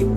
Hey,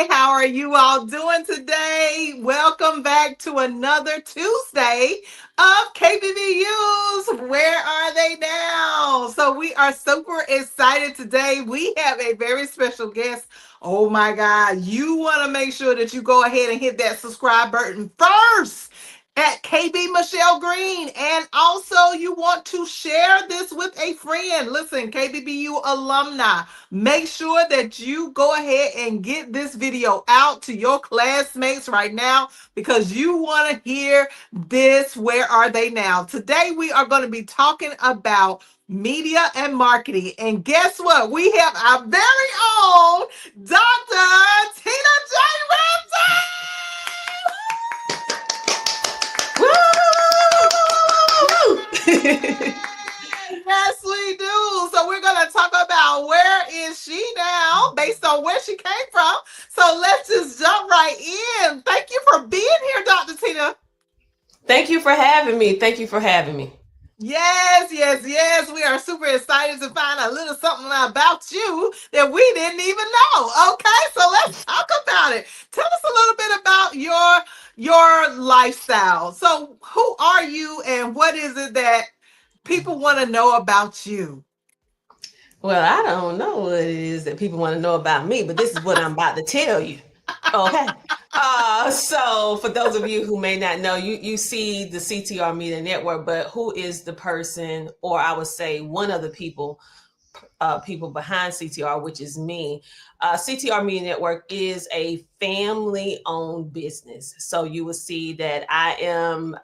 how are you all doing today? Welcome back to another Tuesday of KBBU's Where Are They Now? So we are super excited today. We have a very special guest. Oh my God, you want to make sure that you go ahead and hit that subscribe button first at KB Michelle Green. And also you want to share this with a friend. Listen, KBBU alumni, make sure that you go ahead and get this video out to your classmates right now because you want to hear this. Where are they now? Today we are going to be talking about media and marketing. And guess what? We have our very own Dr. Tina J. Ramsay. Yes, we do. So we're going to talk about where is she now based on where she came from. So let's just jump right in. Thank you for being here, Dr. Tina. Thank you for having me. Thank you for having me. Yes. We are super excited to find a little something about you that we didn't even know. Okay, so let's talk about it. Tell us a little bit about your lifestyle. So who are you and what is it that people want to know about you? Well, I don't know what it is that people want to know about me, but this is what I'm about to tell you. Okay. So for those of you who may not know, you see the CTR Media Network, but who is the person, or I would say one of the people behind CTR, which is me. CTR Media Network is a family-owned business. So you will see that I am,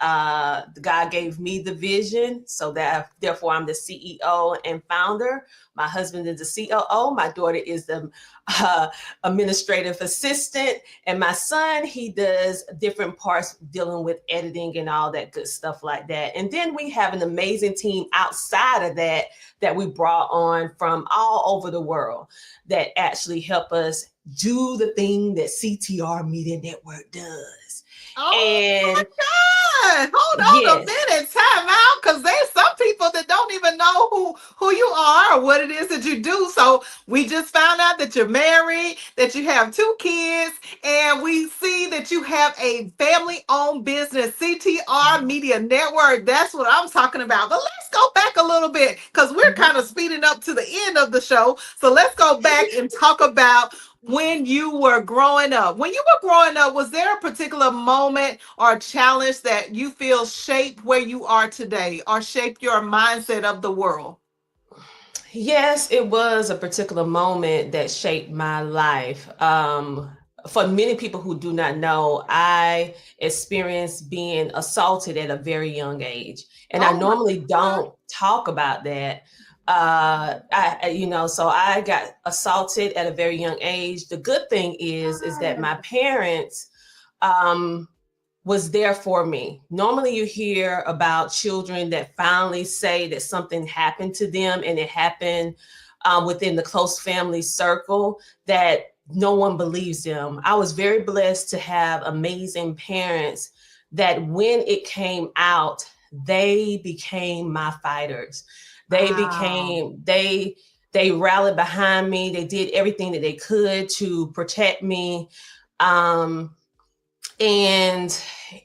God gave me the vision, so that therefore I'm the CEO and founder. My husband is the COO. My daughter is the administrative assistant. And my son, he does different parts dealing with editing and all that good stuff like that. And then we have an amazing team outside of that we brought on from all over the world that actually help us do the thing that CTR Media Network does. Oh my God. Hold on a minute. Time out. Because there's some people that don't even know who you are or what it is that you do. So we just found out that you're married, that you have 2 kids, and we see that you have a family-owned business, CTR Media Network. That's what I'm talking about. But let's go back a little bit because we're kind of speeding up to the end of the show. So let's go back and talk about when you were growing up. When you were growing up, was there a particular moment or challenge that you feel shaped where you are today or shaped your mindset of the world? Yes, it was a particular moment that shaped my life. For many people who do not know, I experienced being assaulted at a very young age. And I normally don't talk about that. So I got assaulted at a very young age. The good thing is that my parents was there for me. Normally you hear about children that finally say that something happened to them and it happened within the close family circle that no one believes them. I was very blessed to have amazing parents that when it came out, they became my fighters. They became, they rallied behind me. They did everything that they could to protect me. And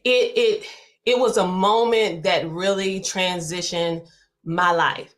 it was a moment that really transitioned my life.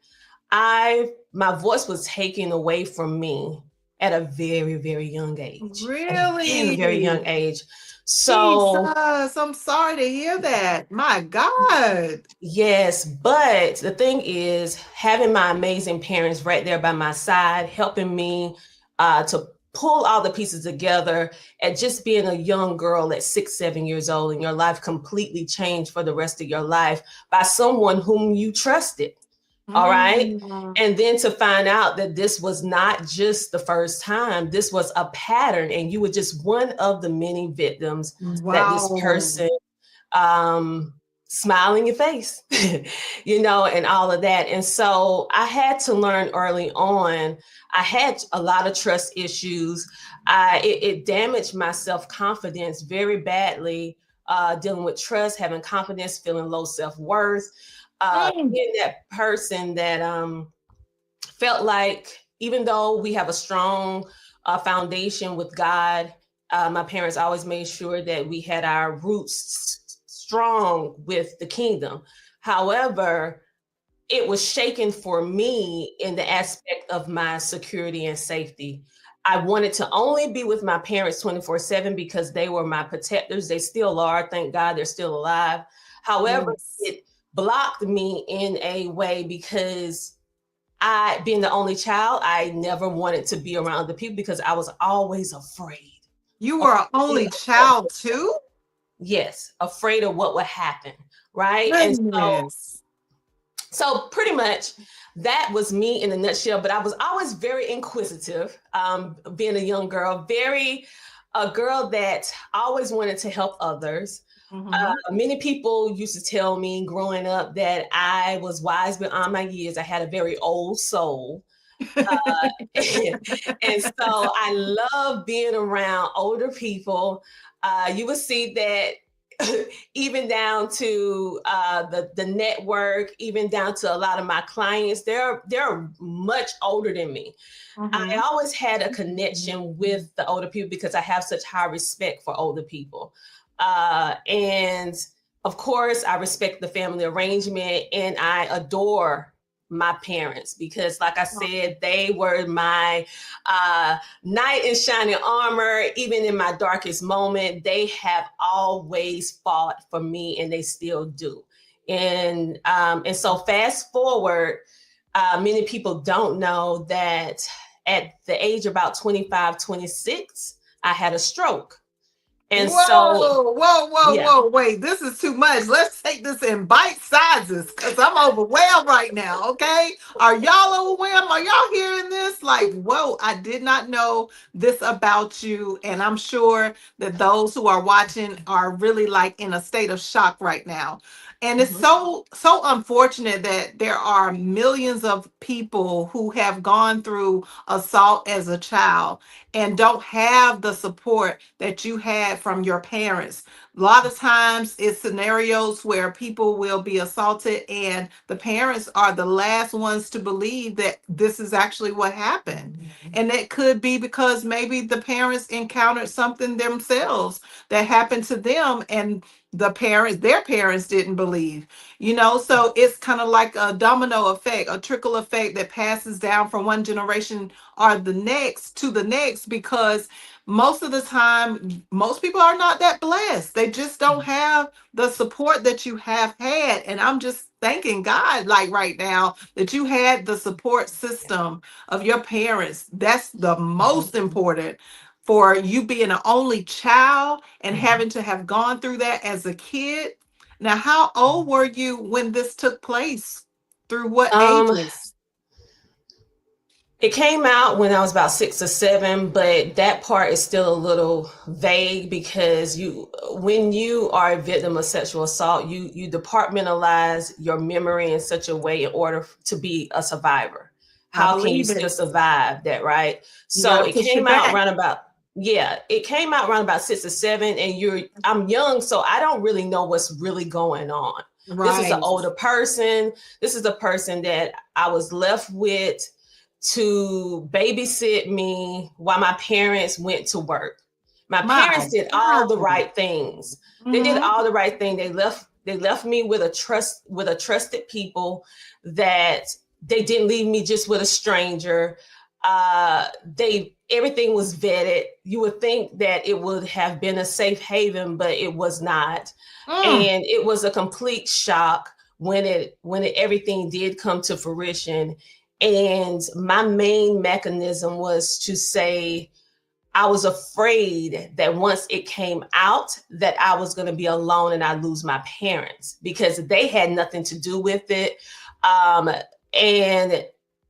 My voice was taken away from me at a very, very young age. Really? At a very young age. So, Jesus, I'm sorry to hear that. My God. yes, but the thing is, having my amazing parents right there by my side, helping me to pull all the pieces together, and just being a young girl at 6, 7 years old, and your life completely changed for the rest of your life by someone whom you trusted. All right. Mm. And then to find out that this was not just the first time, this was a pattern, and you were just one of the many victims that this Wow. person um, smile in your face, and all of that. And so I had to learn early on. I had a lot of trust issues. It damaged my self confidence very badly. Dealing with trust, having confidence, feeling low self worth, Mm. being that person that felt like even though we have a strong foundation with God, my parents always made sure that we had our roots strong with the kingdom. However, it was shaken for me in the aspect of my security and safety. I wanted to only be with my parents 24/7 because they were my protectors. They still are. Thank God they're still alive. However, Yes. it blocked me in a way because being the only child, I never wanted to be around other people because I was always afraid. You were an Afraid only of what child would too? Yes, afraid of what would happen, right? And Goodness. so pretty much that was me in a nutshell. But I was always very inquisitive, being a young girl, very a girl that always wanted to help others. Hmm. Many people used to tell me growing up that I was wise beyond my years. I had a very old soul. And so I love being around older people. You will see that even down to the network, even down to a lot of my clients, they're much older than me. I Hmm. always had a connection with the older people because I have such high respect for older people. And of course, I respect the family arrangement and I adore my parents because, like I said, they were my knight in shining armor. Even in my darkest moment, they have always fought for me and they still do. And so, fast forward, many people don't know that at the age of about 25, 26, I had a stroke. And so, Whoa, whoa, whoa, yeah. whoa, wait, this is too much. Let's take this in bite sizes because I'm overwhelmed right now. Okay. Are y'all overwhelmed? Are y'all hearing this? Like, whoa, I did not know this about you. And I'm sure that those who are watching are really like in a state of shock right now. And it's Mhm. so unfortunate that there are millions of people who have gone through assault as a child and don't have the support that you had from your parents. A lot of times it's scenarios where people will be assaulted and the parents are the last ones to believe that this is actually what happened. And it could be because maybe the parents encountered something themselves that happened to them and their parents didn't believe, so it's kind of like a domino effect, a trickle effect that passes down from one generation or the next to the next because most of the time most people are not that blessed. They just don't have the support that you have had, and I'm just thanking God like right now that you had the support system of your parents. That's the most important for you being an only child and having to have gone through that as a kid. Now, how old were you when this took place? Through what Um, ages? it came out when I was about 6 or 7, but that part is still a little vague because when you are a victim of sexual assault, you departmentalize your memory in such a way in order to be a survivor. I How can you believe still it. survive that, right? You got So to push it back. it came out around about 6 or 7, and I'm young, so I don't really know what's really going on. This is an Right. older person. This is a person that I was left with to babysit me while my parents went to work. My My parents did all the God. right things. They did Hmm. all the right thing. They left me with a trusted people that they didn't leave me just with a stranger. They everything was vetted. You would think that it would have been a safe haven, but it was not. Mm. And it was a complete shock when everything did come to fruition. And my main mechanism was to say I was afraid that once it came out that I was going to be alone and I lose my parents because they had nothing to do with it. Um, and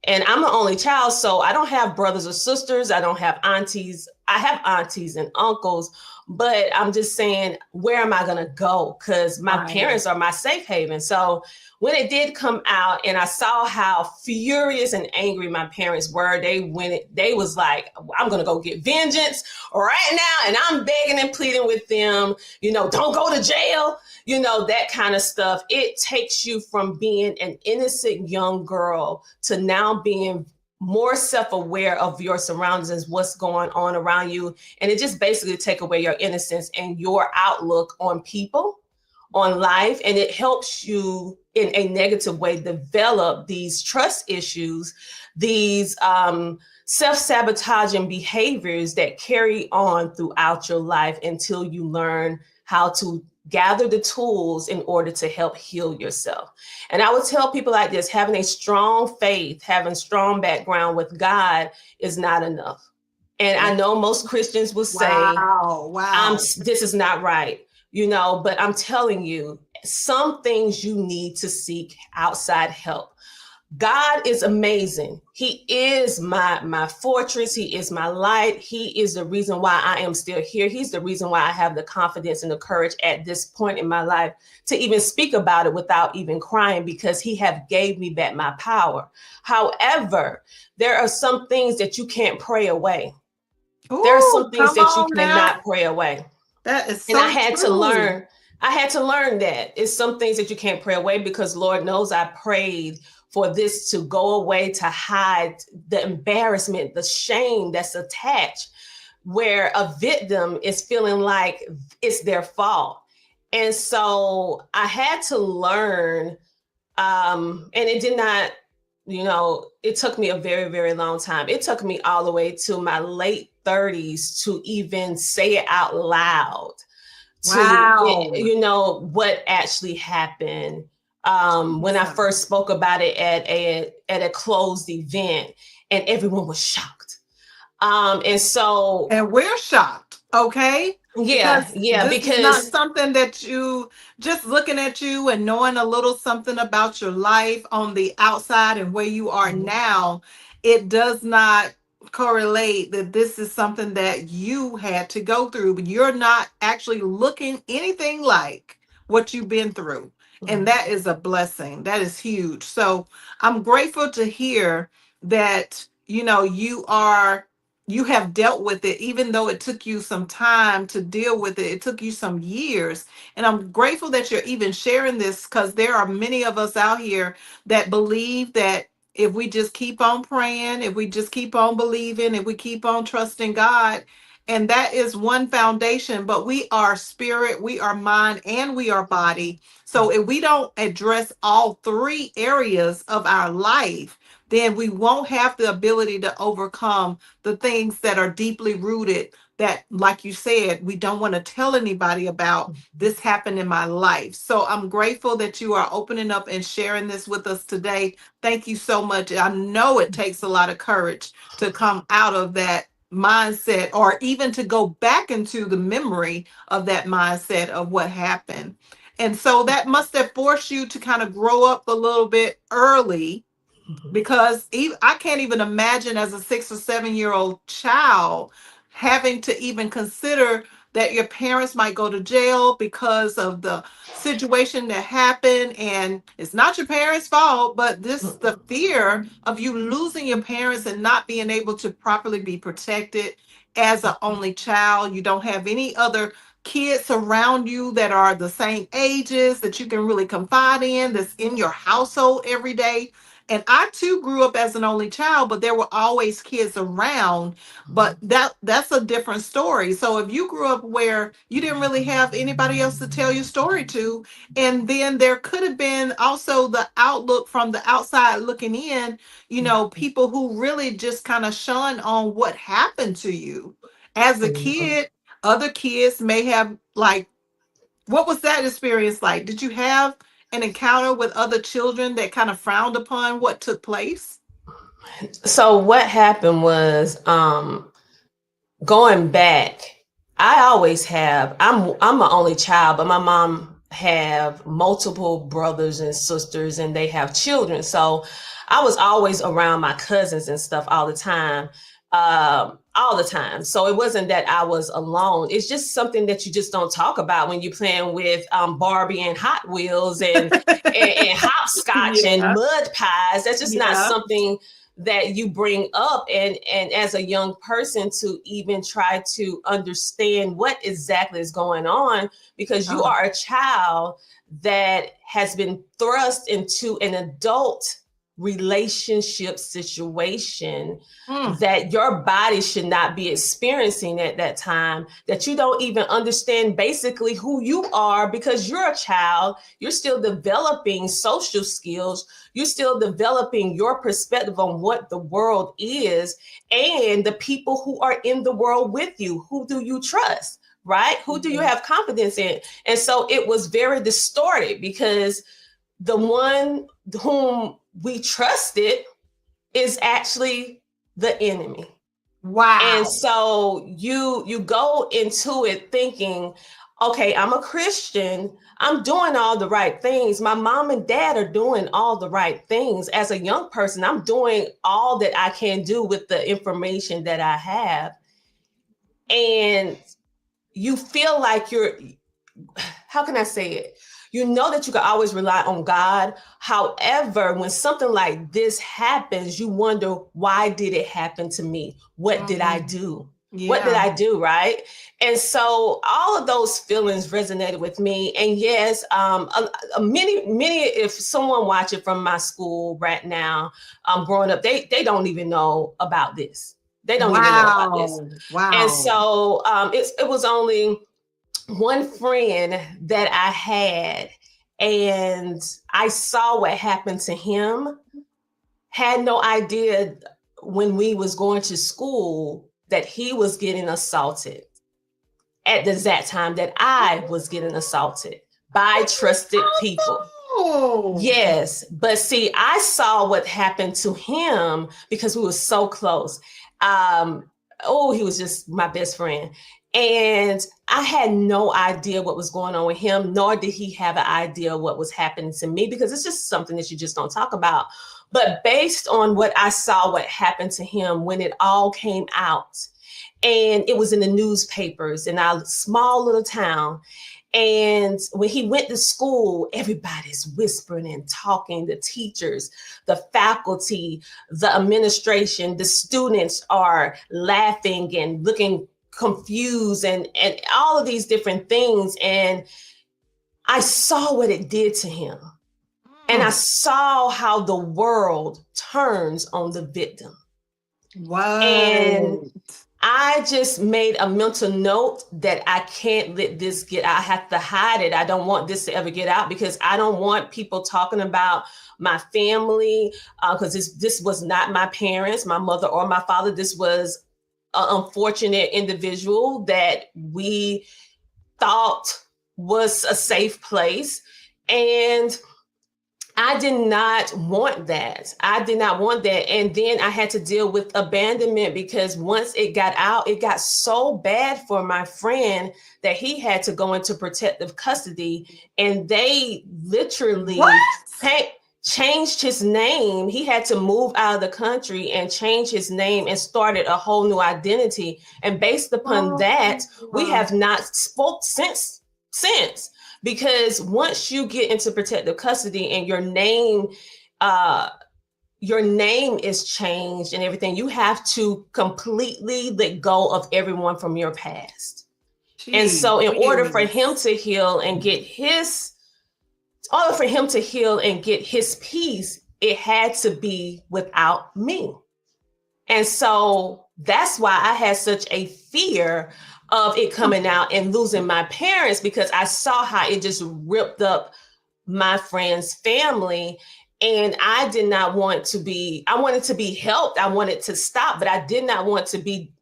I'm the only child, so I don't have brothers or sisters. I don't have aunties. I have aunties and uncles, but I'm just saying, where am I going to go? Because my Right. parents are my safe haven. So when it did come out, and I saw how furious and angry my parents were, they was like, I'm going to go get vengeance right now, and I'm begging and pleading with them, don't go to jail, that kind of stuff. It takes you from being an innocent young girl to now being more self-aware of your surroundings and what's going on around you. And it just basically take away your innocence and your outlook on people, on life. And it helps you in a negative way develop these trust issues, these self-sabotaging behaviors that carry on throughout your life until you learn how to gather the tools in order to help heal yourself. And I would tell people like this: having a strong faith, having strong background with God is not enough. And I know most Christians will say, Wow. Wow. this is not right, but I'm telling you, some things you need to seek outside help. God is amazing. He is my fortress. He is my light. He is the reason why I am still here. He's the reason why I have the confidence and the courage at this point in my life to even speak about it without even crying, because he have gave me back my power. However, there are some things that you can't pray away. There are Ooh, some things come that you on now. cannot pray away. That is And so true. I had to learn that it's some things that you can't pray away, because Lord knows I prayed for this to go away, to hide the embarrassment, the shame that's attached, where a victim is feeling like it's their fault. And so I had to learn, and it did not, it took me a very, very long time. It took me all the way to my late 30s to even say it out loud, to Wow. what actually happened, when I Jesus. first spoke about it at a closed event, and everyone was shocked. And so, And we're shocked, okay? yeah, Because yeah, this is not because something that you just looking at you and knowing a little something about your life on the outside and where you are now, it does not correlate that this is something that you had to go through. But you're not actually looking anything like what you've been through. And Mhm, that is a blessing. That is huge. So I'm grateful to hear that, you have dealt with it, even though it took you some time to deal with it. It took you some years. And I'm grateful that you're even sharing this, because there are many of us out here that believe that if we just keep on praying, if we just keep on believing, if we keep on trusting God, and that is one foundation, but we are spirit, we are mind, and we are body. So if we don't address all three areas of our life, then we won't have the ability to overcome the things that are deeply rooted, that, like you said, we don't want to tell anybody about. This happened in my life. So I'm grateful that you are opening up and sharing this with us today. Thank you so much. I know it takes a lot of courage to come out of that mindset, or even to go back into the memory of that mindset of what happened. And so that must have forced you to kind of grow up a little bit early, mhm, because even, I can't even imagine as a 6 or 7 year old child having to even consider that your parents might go to jail because of the situation that happened, and it's not your parents' fault, but this, the mhm, fear of you losing your parents and not being able to properly be protected as an only child. You don't have any other kids around you that are the same ages that you can really confide in, that's in your household every day. And I too grew up as an only child, but there were always kids around. But that's a different story. So if you grew up where you didn't really have anybody else to tell your story to, and then there could have been also the outlook from the outside looking in, people who really just kind of shun on what happened to you as a mhm. kid. Other kids may have, like, what was that experience like? Did you have an encounter with other children that kind of frowned upon what took place? So what happened was, going back, I always have. I'm an only child, but my mom have multiple brothers and sisters, and they have children. So I was always around my cousins and stuff all the time. All the time. So it wasn't that I was alone. It's just something that you just don't talk about when you're playing with Barbie and Hot Wheels and hopscotch and Yeah. mud pies. That's just not Yeah. something that you bring up. And as a young person, to even try to understand what exactly is going on, because you Oh. are a child that has been thrust into an adult relationship situation Mm. that your body should not be experiencing at that time, that you don't even understand basically who you are, because you're a child. You're still developing social skills. You're still developing your perspective on what the world is and the people who are in the world with you. Who do you trust, right? Who do you Yeah. have confidence in? And so it was very distorted, because the one whom we trusted is actually the enemy. And Wow. so you go into it thinking, okay, I'm a Christian. I'm doing all the right things. My mom and dad are doing all the right things. As a young person, I'm doing all that I can do with the information that I have. And you feel like how can I say it? You know that you can always rely on God. However, when something like this happens, you wonder, why did it happen to me? What did I Mhm. do? What did Yeah. I do, right? And so all of those feelings resonated with me. And yes, many, if someone watching from my school right now, growing up, they don't even know about this. They don't even know about this. Wow. And Wow. so it was only one friend that I had, and I saw what happened to him. Had no idea when we was going to school that he was getting assaulted at the exact time that I was getting assaulted by This is trusted people. awful. Yes, but see, I saw what happened to him because we were so close. Oh, he was just my best friend. And I had no idea what was going on with him, nor did he have an idea what was happening to me, because it's just something that you just don't talk about. But based on what I saw, what happened to him when it all came out, and it was in the newspapers in our small little town. And when he went to school, everybody's whispering and talking, the teachers, the faculty, the administration, the students are laughing and looking confused, and all of these different things. And I saw what it did to him. And I Mm. saw how the world turns on the victim. And What? I just made a mental note that I can't let this get out. I have to hide it. I don't want this to ever get out, because I don't want people talking about my family, because this was not my parents, my mother or my father. This was an unfortunate individual that we thought was a safe place. And I did not want that. I did not want that. And then I had to deal with abandonment, because once it got out, it got so bad for my friend that he had to go into protective custody. And they literally What? changed his name. He had to move out of the country and change his name and started a whole new identity. And based upon Oh, that, we have not spoke since, because once you get into protective custody and uh your name is changed and everything, you have to completely let go of everyone from your past. And gee so in order for him whiz. to heal and get his peace, it had to be without me. And so that's why I had such a fear of it coming out and losing my parents, because I saw how it just ripped up my friend's family. And I did not want to be, I wanted to be helped. I wanted to stop, but I did not want to be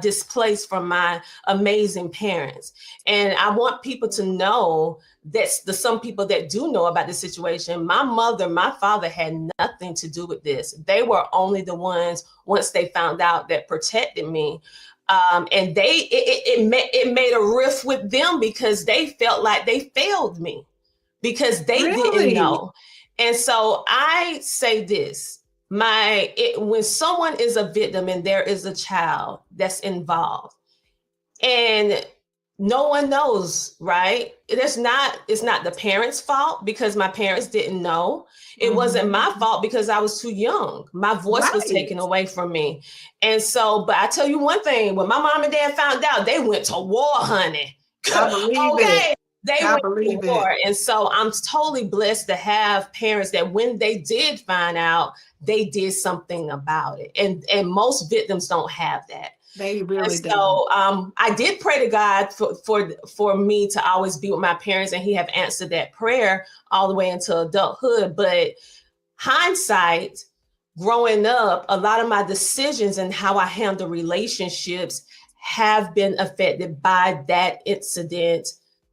displaced from my amazing parents. And I want people to know that some people that do know about the situation, my mother, my father had nothing to do with this. They were only the ones, once they found out, that protected me. And it made a rift with them, because they felt like they failed me. because they didn't Really? know. And so I say this, when someone is a victim and there is a child that's involved, and no one knows, right? It's not the parents' fault because my parents didn't know. It wasn't Mhm. my fault because I was too young. My voice was taken Right. away from me. And so, but I tell you one thing, when my mom and dad found out, they went to war, honey. I believe it. Okay. They I went to believe it. war. And so I'm totally blessed to have parents that when they did find out, they did something about it. And most victims don't have that. They And really don't. so I did pray to God for me to always be with my parents, and He have answered that prayer all the way into adulthood. But hindsight, growing up, a lot of my decisions and how I handle relationships have been affected by that incident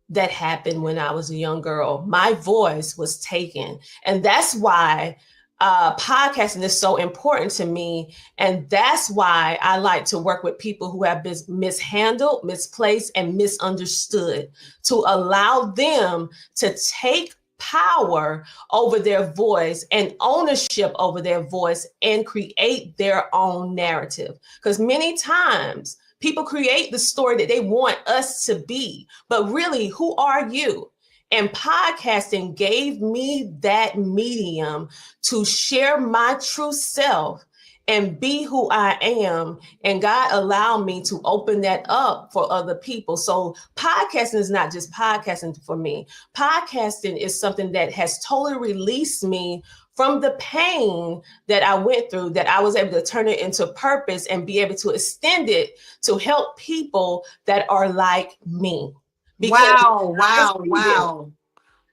that happened when I was a young girl. My voice was taken, and that's why podcasting is so important to me. And that's why I like to work with people who have been mishandled, misplaced, and misunderstood, to allow them to take power over their voice and ownership over their voice and create their own narrative. Because many times people create the story that they want us to be, but really, who are you? And podcasting gave me that medium to share my true self and be who I am. And God allowed me to open that up for other people. So podcasting is not just podcasting for me. Podcasting is something that has totally released me from the pain that I went through, that I was able to turn it into purpose and be able to extend it to help people that are like me. Because Wow, I wow, see them. wow.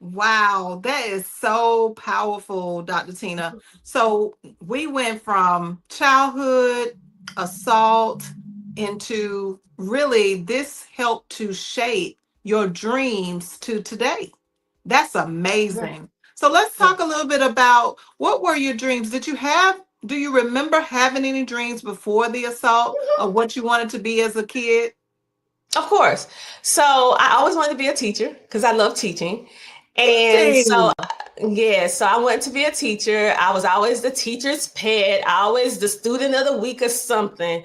Wow, that is so powerful, Dr. Tina. So we went from childhood assault into really this helped to shape your dreams to today. That's Yeah, amazing. So let's yeah. talk a little bit about what were your dreams? Do you remember having any dreams before the assault of what you wanted to be as a kid? Of course. So I always wanted to be a teacher because I love teaching. And so, Teaching. yeah, so I wanted to be a teacher. I was always the teacher's pet, always the student of the week or something,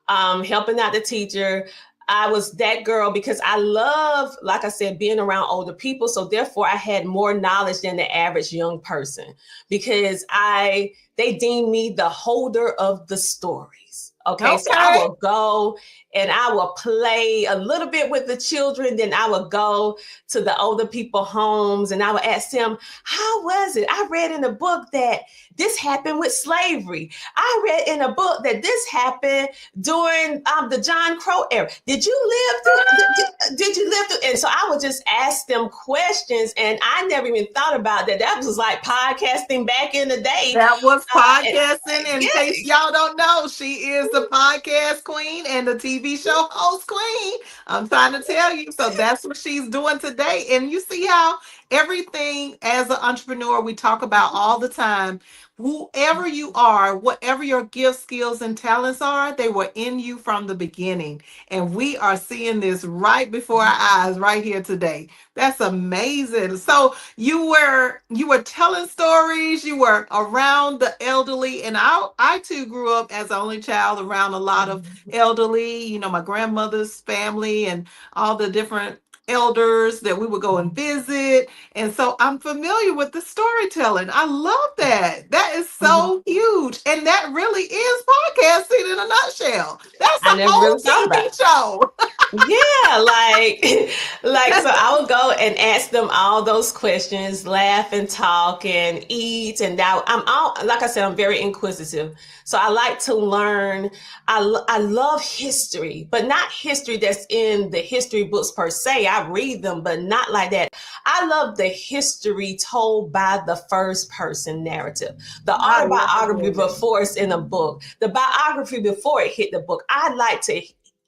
helping out the teacher. I was that girl because I love, like I said, being around older people. So therefore, I had more knowledge than the average young person because they deemed me the holder of the stories. Okay, so I Okay. will go and I will play a little bit with the children. Then I would go to the older people homes and I would ask them, how was it? I read in a book that this happened with slavery. I read in a book that this happened during the John Crow era. Did you live through? Did you live through? And so I would just ask them questions, and I never even thought about that. That was like podcasting back in the day. That was And, podcasting. In yeah, case y'all don't know, she is the podcast queen and the TV show host queen. I'm trying to tell you. So that's what she's doing today. And you see how everything as an entrepreneur we talk about all the time. Whoever you are, whatever your gifts, skills, and talents are, they were in you from the beginning. And we are seeing this right before our eyes right here today. That's amazing. So you were telling stories, you were around the elderly, and I too grew up as the only child around a lot of elderly, my grandmother's family and all the different elders that we would go and visit. And so I'm familiar with the storytelling. I love that. That is mhm. so huge. And that really is podcasting in a nutshell. That's I a never whole really thought about it. TV show. Yeah, like like so I would go and ask them all those questions, laugh and talk and eat. And now I'm all, like I said, I'm very inquisitive. So I like to learn. I love history, but not history that's in the history books per se. I read them, but not like that. I love the history told by the first person narrative, the I autobiography love it. before it's in a book, the biography before it hit the book. I like to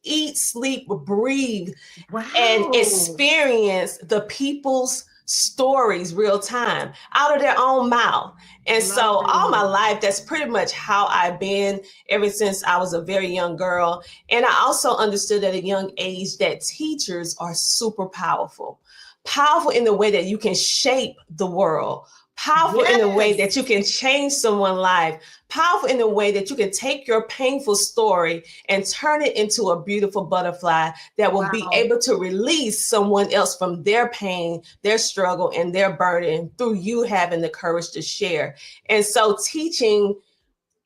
eat, sleep, breathe, and Wow. experience the people's stories real time out of their own mouth. And Love so all my it. life, that's pretty much how I've been ever since I was a very young girl. And I also understood at a young age that teachers are super powerful. powerful in the way that you can shape the world, powerful in the way that you Yes. can change someone's life, powerful in the way that you can take your painful story and turn it into a beautiful butterfly that will be Wow. able to release someone else from their pain, their struggle, and their burden through you having the courage to share. And so teaching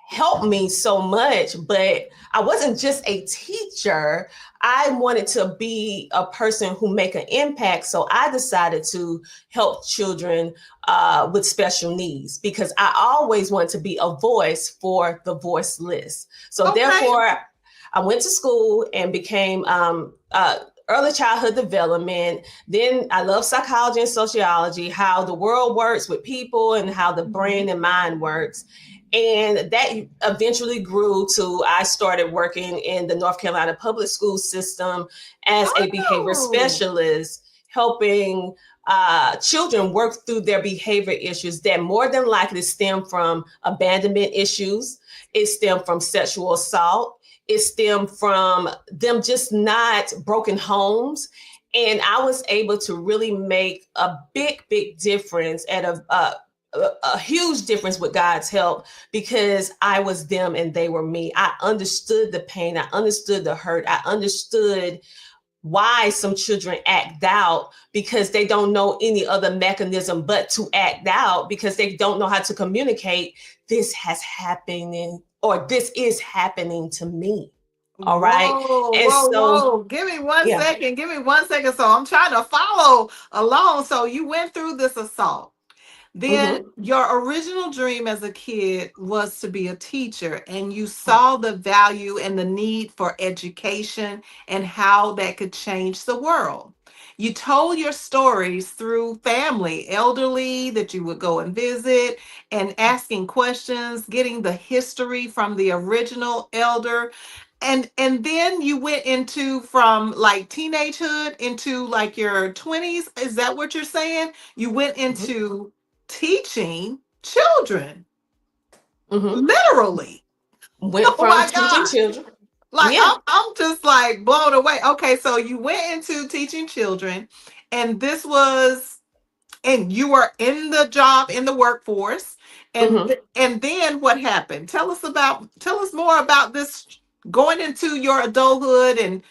helped me so much, but I wasn't just a teacher. I wanted to be a person who make an impact. So I decided to help children with special needs because I always wanted to be a voice for the voiceless. So Okay. therefore, I went to school and became early childhood development. Then I love psychology and sociology, how the world works with people and how the Mhm. brain and mind works. And that eventually grew to I started working in the North Carolina public school system as a behavior Oh. specialist, helping children work through their behavior issues that more than likely stem from abandonment issues. It stemmed from sexual assault. It stemmed from them just not broken homes. And I was able to really make a big difference at a huge difference with God's help because I was them and they were me. I understood the pain. I understood the hurt. I understood why some children act out because they don't know any other mechanism but to act out because they don't know how to communicate. This has happened or this is happening to me. All right. Whoa, And whoa, so, whoa. Give me one yeah. second. Give me one second. So I'm trying to follow along. So you went through this assault. Then Mm-hmm. your original dream as a kid was to be a teacher, and you saw the value and the need for education and how that could change the world. You told your stories through family, elderly that you would go and visit, and asking questions, getting the history from the original elder. And then you went into from like teenagehood into like your 20s. Is that what you're saying? You went Mm-hmm. into teaching children, Mm-hmm. literally. Went Oh from my teaching God. children. Like Yeah. I'm just like blown away. Okay, so you went into teaching children, and this was, and you were in the job in the workforce, and Mm-hmm. and then what happened? Tell us more about this going into your adulthood, and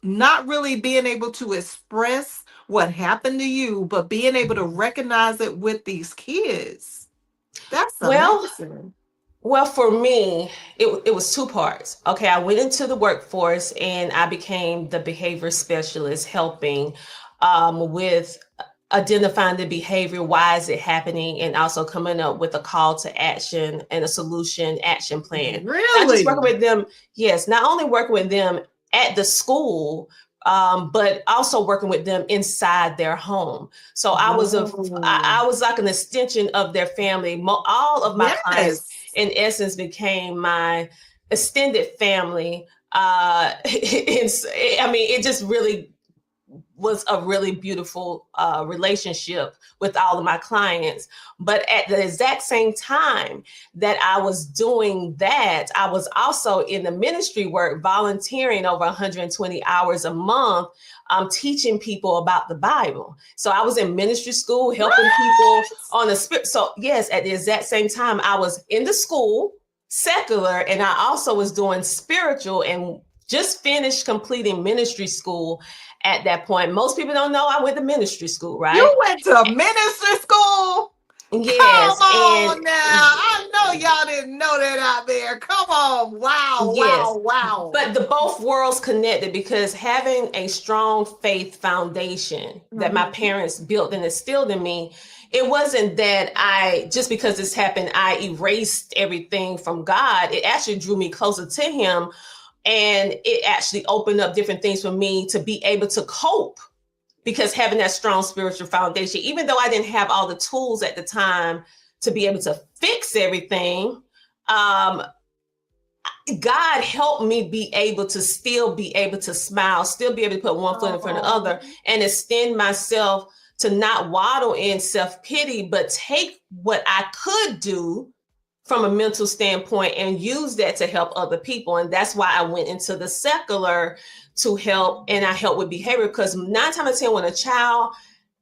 not really being able to express what happened to you, but being able to recognize it with these kids. That's Well, amazing. Well, for me, it was two parts. Okay, I went into the workforce and I became the behavior specialist, helping with identifying the behavior, why is it happening, and also coming up with a call to action and a solution action plan. Not just working Really? with them, yes, not only working with them at the school, but also working with them inside their home. So Whoa. I was like an extension of their family. All of my clients Yes. in essence became my extended family. I mean, it just really was a really beautiful relationship with all of my clients. But at the exact same time that I was doing that, I was also in the ministry work, volunteering over 120 hours a month, teaching people about the Bible. So I was in ministry school, helping people What? on the spirit. So yes, at the exact same time, I was in the school, secular, and I also was doing spiritual and just finished completing ministry school at that point. Most people don't know I went to ministry school, right? You went to ministry school? Come Yes, and on now. I know y'all didn't know that out there. Come on. Wow, yes, wow, wow. but the both worlds connected because having a strong faith foundation that my Mhm. parents built and instilled in me, it wasn't that I just because this happened, I erased everything from God. It actually drew me closer to Him, and it actually opened up different things for me to be able to cope because having that strong spiritual foundation, even though I didn't have all the tools at the time to be able to fix everything, um, God helped me be able to still be able to smile, still be able to put one foot in front of the Oh, other and extend myself to not waddle in self pity, but take what I could do from a mental standpoint and use that to help other people. And that's why I went into the secular to help, and I help with behavior because 9 times out of 10, when a child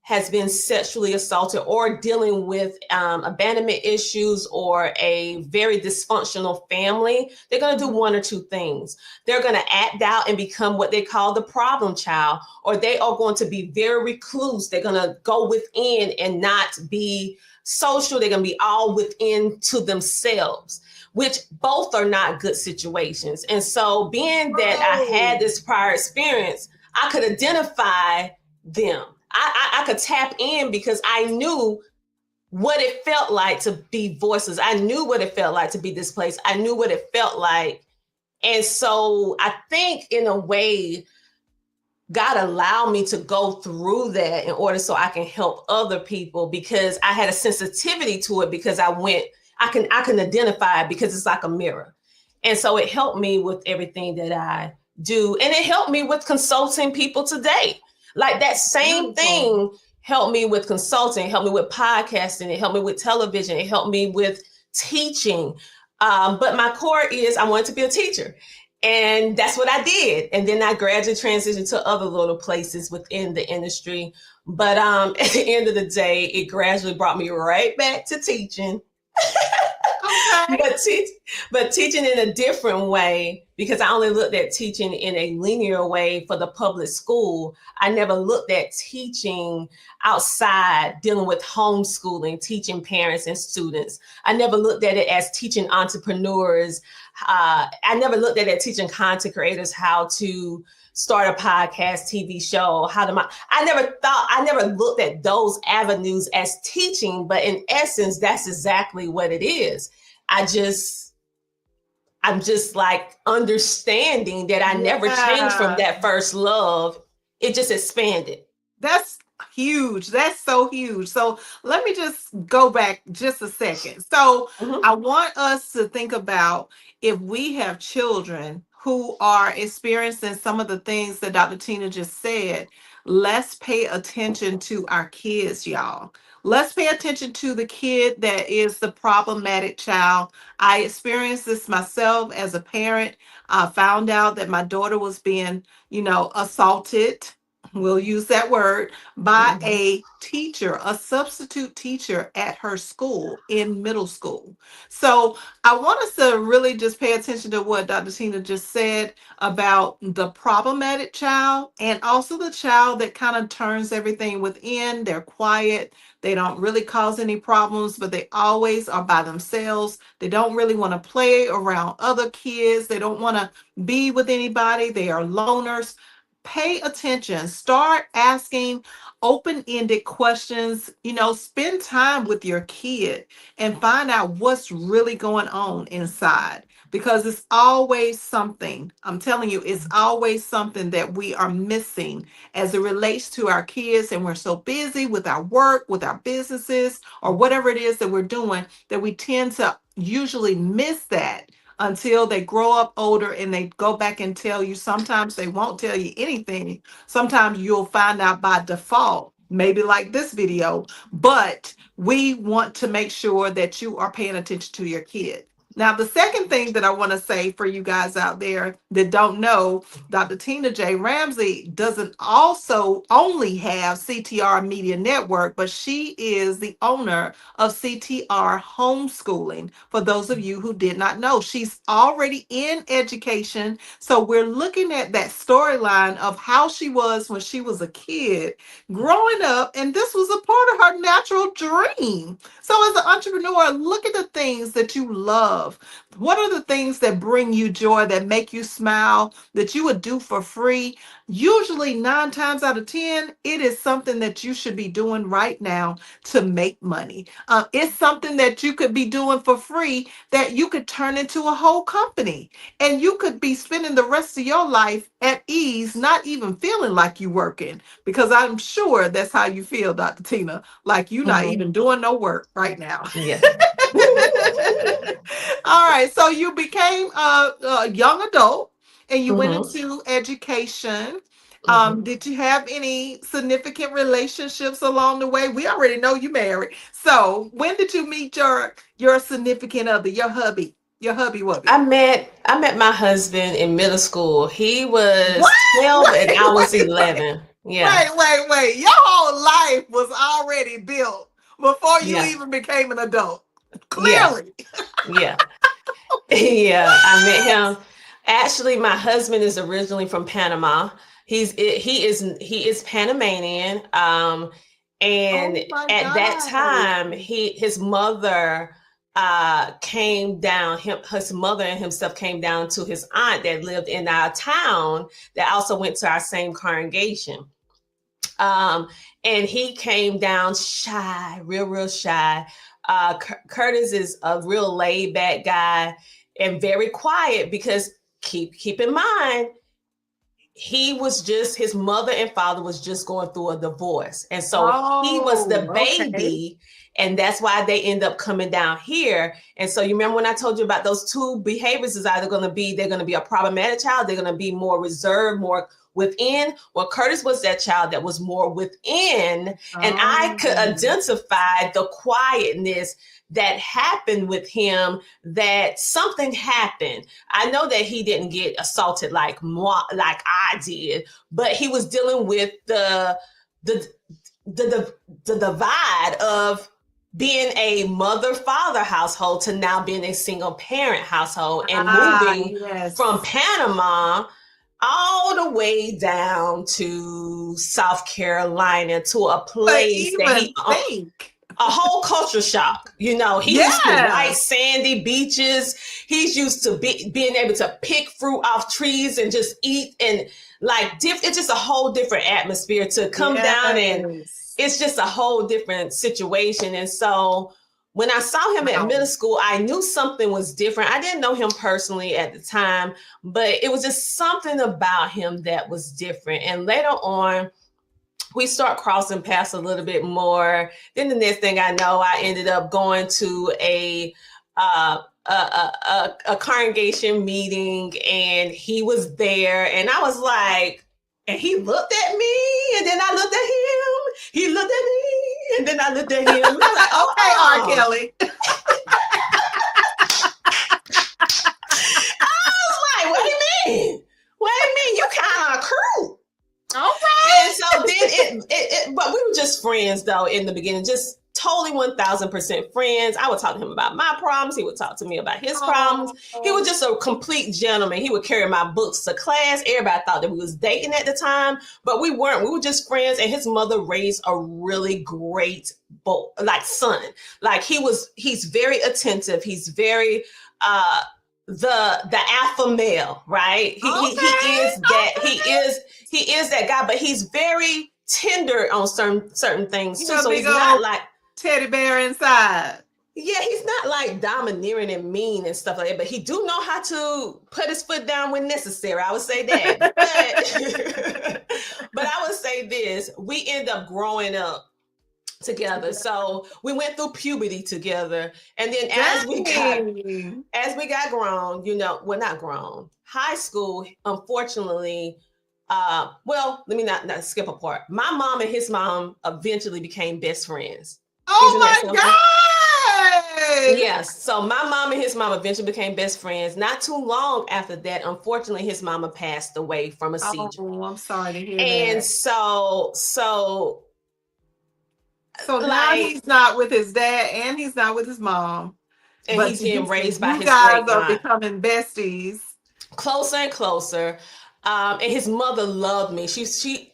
has been sexually assaulted or dealing with abandonment issues or a very dysfunctional family, they're going to do one or two things. They're going to act out and become what they call the problem child, or they are going to be very recluse. They're going to go within and not be social. They're going to be all within to themselves, which both are not good situations. And so, being that I had this prior experience, I could identify them. I could tap in because I knew what it felt like to be voiceless. I knew what it felt like to be displaced. I knew what it felt like. And so I think in a way, God allowed me to go through that in order so I can help other people, because I had a sensitivity to it, because I can identify it because it's like a mirror. And so it helped me with everything that I do. And it helped me with consulting people today. Like that same thing helped me with consulting, helped me with podcasting, it helped me with television, it helped me with teaching. But my core is I wanted to be a teacher. And that's what I did. And then I gradually transitioned to other little places within the industry. But at the end of the day, it gradually brought me right back to teaching. Okay. but teaching in a different way, because I only looked at teaching in a linear way for the public school. I never looked at teaching outside, dealing with homeschooling, teaching parents and students. I never looked at it as teaching entrepreneurs. I never looked at it teaching content creators how to start a podcast, TV show, I never looked at those avenues as teaching, but in essence, that's exactly what it is. I'm just like understanding that I never changed from that first love. It just expanded. That's huge. That's so huge. So let me just go back just a second. So Mhm. I want us to think about, if we have children who are experiencing some of the things that Dr. Tina just said, let's pay attention to our kids, y'all. Let's pay attention to the kid that is the problematic child. I experienced this myself as a parent. I found out that my daughter was being, assaulted, we'll use that word, by Mhm. a teacher, a substitute teacher at her school in middle school. So I want us to really just pay attention to what Dr. Tina just said about the problematic child, and also the child that kind of turns everything within. They're quiet. They don't really cause any problems, but they always are by themselves. They don't really want to play around other kids. They don't want to be with anybody. They are loners. Pay attention. Start asking open-ended questions. Spend time with your kid and find out what's really going on inside, because it's always something. I'm telling you, it's always something that we are missing as it relates to our kids, and we're so busy with our work, with our businesses, or whatever it is that we're doing, that we tend to usually miss that until they grow up older and they go back and tell you. Sometimes they won't tell you anything. Sometimes you'll find out by default, maybe like this video. But we want to make sure that you are paying attention to your kid. Now, the second thing that I want to say for you guys out there that don't know, Dr. Tina J. Ramsay doesn't also only have CTR Media Network, but she is the owner of CTR Homeschooling. For those of you who did not know, she's already in education. So we're looking at that storyline of how she was when she was a kid growing up, and this was a part of her natural dream. So as an entrepreneur, look at the things that you love. What are the things that bring you joy, that make you smile, that you would do for free? Usually 9 times out of 10, it is something that you should be doing right now to make money. It's something that you could be doing for free that you could turn into a whole company, and you could be spending the rest of your life at ease, not even feeling like you working, because I'm sure that's how you feel, Dr. Tina, like you're not Mhm. even doing no work right now. Yes. All right, so you became a young adult and you went Mhm. into education. Mhm. Did you have any significant relationships along the way? We already know you married. So when did you meet your significant other, your hubby wubby? I met my husband in middle school. He What? was 12 and Wait, I was wait, wait. 11. Yeah. Wait. Your whole life was already built before you Yeah. even became an adult. Yeah. Clearly. Yeah. Yeah. I met him. Actually, my husband is originally from Panama. He is Panamanian. And Oh my at that God. time, his mother came down. His mother and himself came down to his aunt that lived in our town that also went to our same congregation. Um, and he came down shy, real shy. Curtis is a real laid back guy and very quiet because keep in mind he was just his mother and father was just going through a divorce, and so he was the Oh, okay. baby, and that's why they end up coming down here. And so you remember when I told you about those two behaviors is either going to be they're going to be a problematic child, they're going to be more reserved, more within. Well, Curtis was that child that was more within, and I could Oh. identify the quietness that happened with him, that something happened. I know that he didn't get assaulted like like I did, but he was dealing with the the the divide of being a mother father household to now being a single parent household and Ah, moving from yes. Panama all the way down to South Carolina to a But place that even think. a whole culture shock. You know, he's used to white Yes. sandy beaches. He's used to being able to pick fruit off trees and just eat, and like it's just a whole different atmosphere to come down, and Yes. it's just a whole different situation. And so when I saw him at middle Wow. school, I knew something was different. I didn't know him personally at the time, but it was just something about him that was different. And later on, we start crossing paths a little bit more. Then the next thing I know, I ended up going to a congregation meeting, and he was there, and I was like, and he looked at me, and then I looked at him. He looked at me, and then I looked at him. And I was like, Okay, R. oh. Kelly. I was like, what do you mean? What do you mean? You kind of cruel. All And right. so then but we were just friends though in the beginning, just totally 1000% friends. I would talk to him about my problems. He would talk to me about his problems. He was Oh, just a complete gentleman. He would carry my books to class. Everybody thought that we was dating at the time, but we weren't. We were just friends. And his mother raised a really great like son. Like he's very attentive. He's very, the alpha male, right? He okay. is that he is that guy, but he's very tender on certain things You too. know, So big he's not old like, teddy bear inside. yeah, he's not like domineering and mean and stuff like that, but he do know how to put his foot down when necessary. I would say that. But but I would say this, we end up growing up together. So we went through puberty together. And then Dang. as we got grown, you know, well, not grown, high school, unfortunately, well, let me not skip a part. My mom and his mom eventually became best friends. Oh Isn't that my something? God. Yes. So my mom and his mom eventually became best friends. Not too long after that, unfortunately, his mama passed away from a seizure. Oh, I'm sorry to hear And that. so So now like, he's not with his dad and he's not with his mom, and but he's getting raised by you his guys great are aunt. becoming besties. Closer and closer. And his mother loved me. She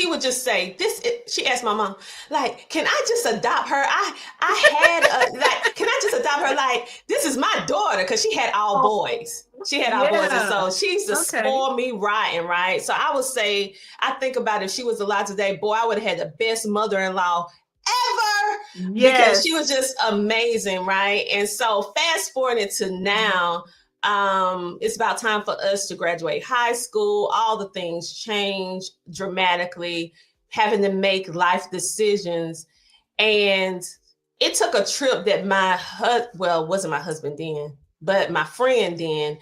would just say this. She asked my mom, like, can I just adopt her? I had like, can I just adopt her? Like, this is my daughter, because she had all Oh, boys. She had all boys, and yeah. so she used to Okay. spoil me rotten, right? So I would say, I think about if she was alive today, boy, I would have had the best mother-in-law ever, because she Yes. was just amazing, right? And so fast forwarding to now, it's about time for us to graduate high school. All the things change dramatically, having to make life decisions. And it took a trip that well, wasn't my husband then, but my friend then,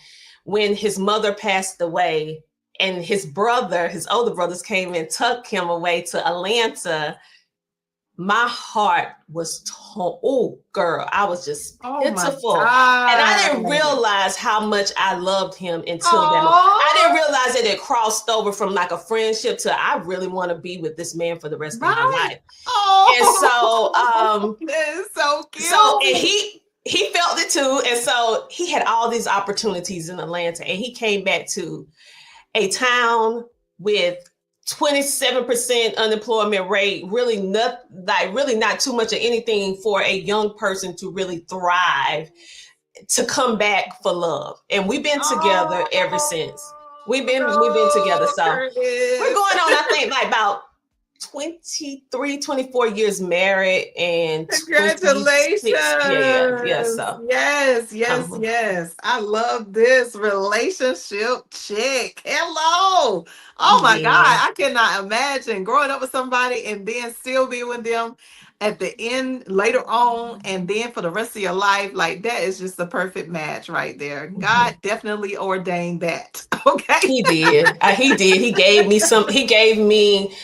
when his mother passed away, and his older brothers came and took him away to Atlanta. my heart was oh girl, I was just Oh my pitiful, and I didn't God. realize how much I loved him until that moment. I didn't Oh, realize that it crossed over from like a friendship to I really want to be with this man for the rest of my right. life. And so Oh, that is so and cute. he felt it too, and so he had all these opportunities in Atlanta, and he came back to a town with 27% unemployment rate, really not too much of anything for a young person to really thrive, to come back for love. And we've been together ever since. We've been together. Oh, no, So we're Curtis. going on, I think, like about 23, 24 years married and 26. Yeah. Congratulations. So Yes, yes, um, yes. I love this relationship chick. Hello. Oh my God. yeah, I cannot imagine growing up with somebody and then still be with them at the end later on and then for the rest of your life. Like that is just the perfect match right there. God definitely ordained that. Okay. he did. He did. He gave me some. He gave me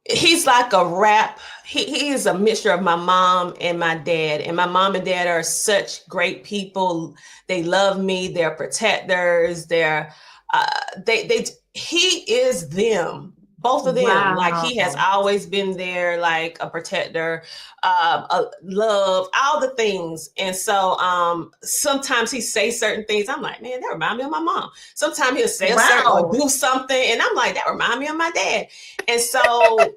he's like a rap. He is a mixture of my mom and my dad. And my mom and dad are such great people. They love me. They're protectors. Uh, they he is them. Both of them. Like he has Wow. always been there, like a protector, a love, all the things. And so sometimes he say certain things. I'm like, man, that remind me of my mom. Sometimes he'll say a certain or Wow. do something, and I'm like, that remind me of my dad. And so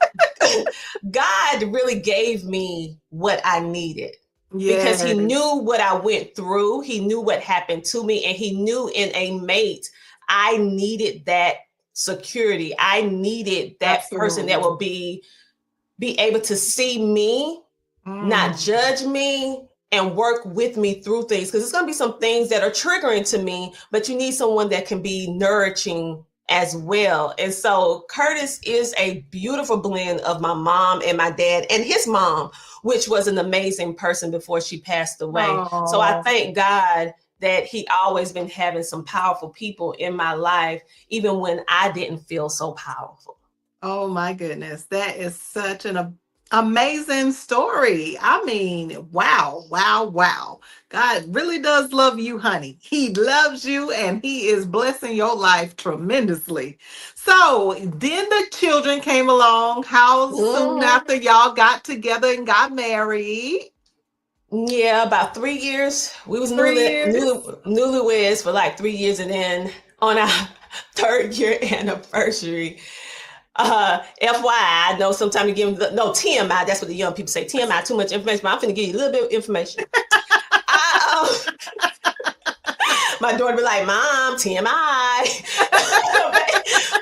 God really gave me what I needed because he Yes. knew what I went through. He knew what happened to me, and he knew in a mate, I needed that security. I needed that person that Absolutely. would be able to see me, not Mm. judge me, and work with me through things, because it's going to be some things that are triggering to me, but you need someone that can be nourishing as well. And so Curtis is a beautiful blend of my mom and my dad and his mom, which was an amazing person before she passed away. So I Oh, thank God that he always been having some powerful people in my life, even when I didn't feel so powerful. oh my goodness. That is such an amazing story. I mean, wow, wow, wow. God really does love you, honey. He loves you and he is blessing your life tremendously. So then the children came along. How soon Mhm. after y'all got together and got married? Yeah, about 3 years. We was 3 years. newlyweds for like 3 years, and then on our third year anniversary, FYI, I know sometimes you give them, no, TMI. That's what the young people say. TMI, too much information. But I'm finna give you a little bit of information. I, my daughter be like, "Mom, TMI,"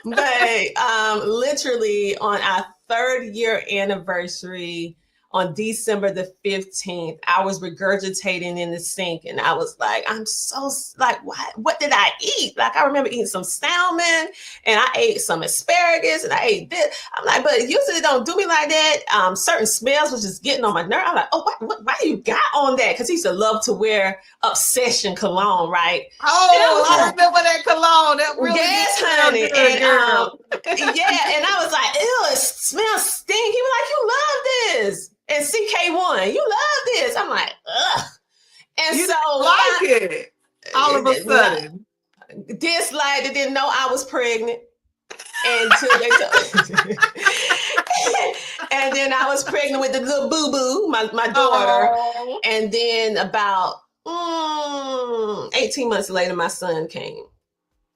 but literally on our third year anniversary, on December the 15th, I was regurgitating in the sink, and I was like, I'm so like, what did I eat? Like, I remember eating some salmon, and I ate some asparagus, and I ate this. I'm like, but usually it don't do me like that. Certain smells was just getting on my nerve. I'm like, oh, why you got on that? Because he used to love to wear Obsession cologne, right? And I Oh, was I like, remember that cologne. That really did yes, smell honey. good, girl. Yeah, and I was like, ew, it smells stink. He was like, you love this. And CK1, you love this. I'm like, ugh. And You so didn't like it all of a sudden. dislike, they didn't know I was pregnant until they told and then I was pregnant with the little boo-boo, my daughter. Oh, And then about 18 months later, my son came.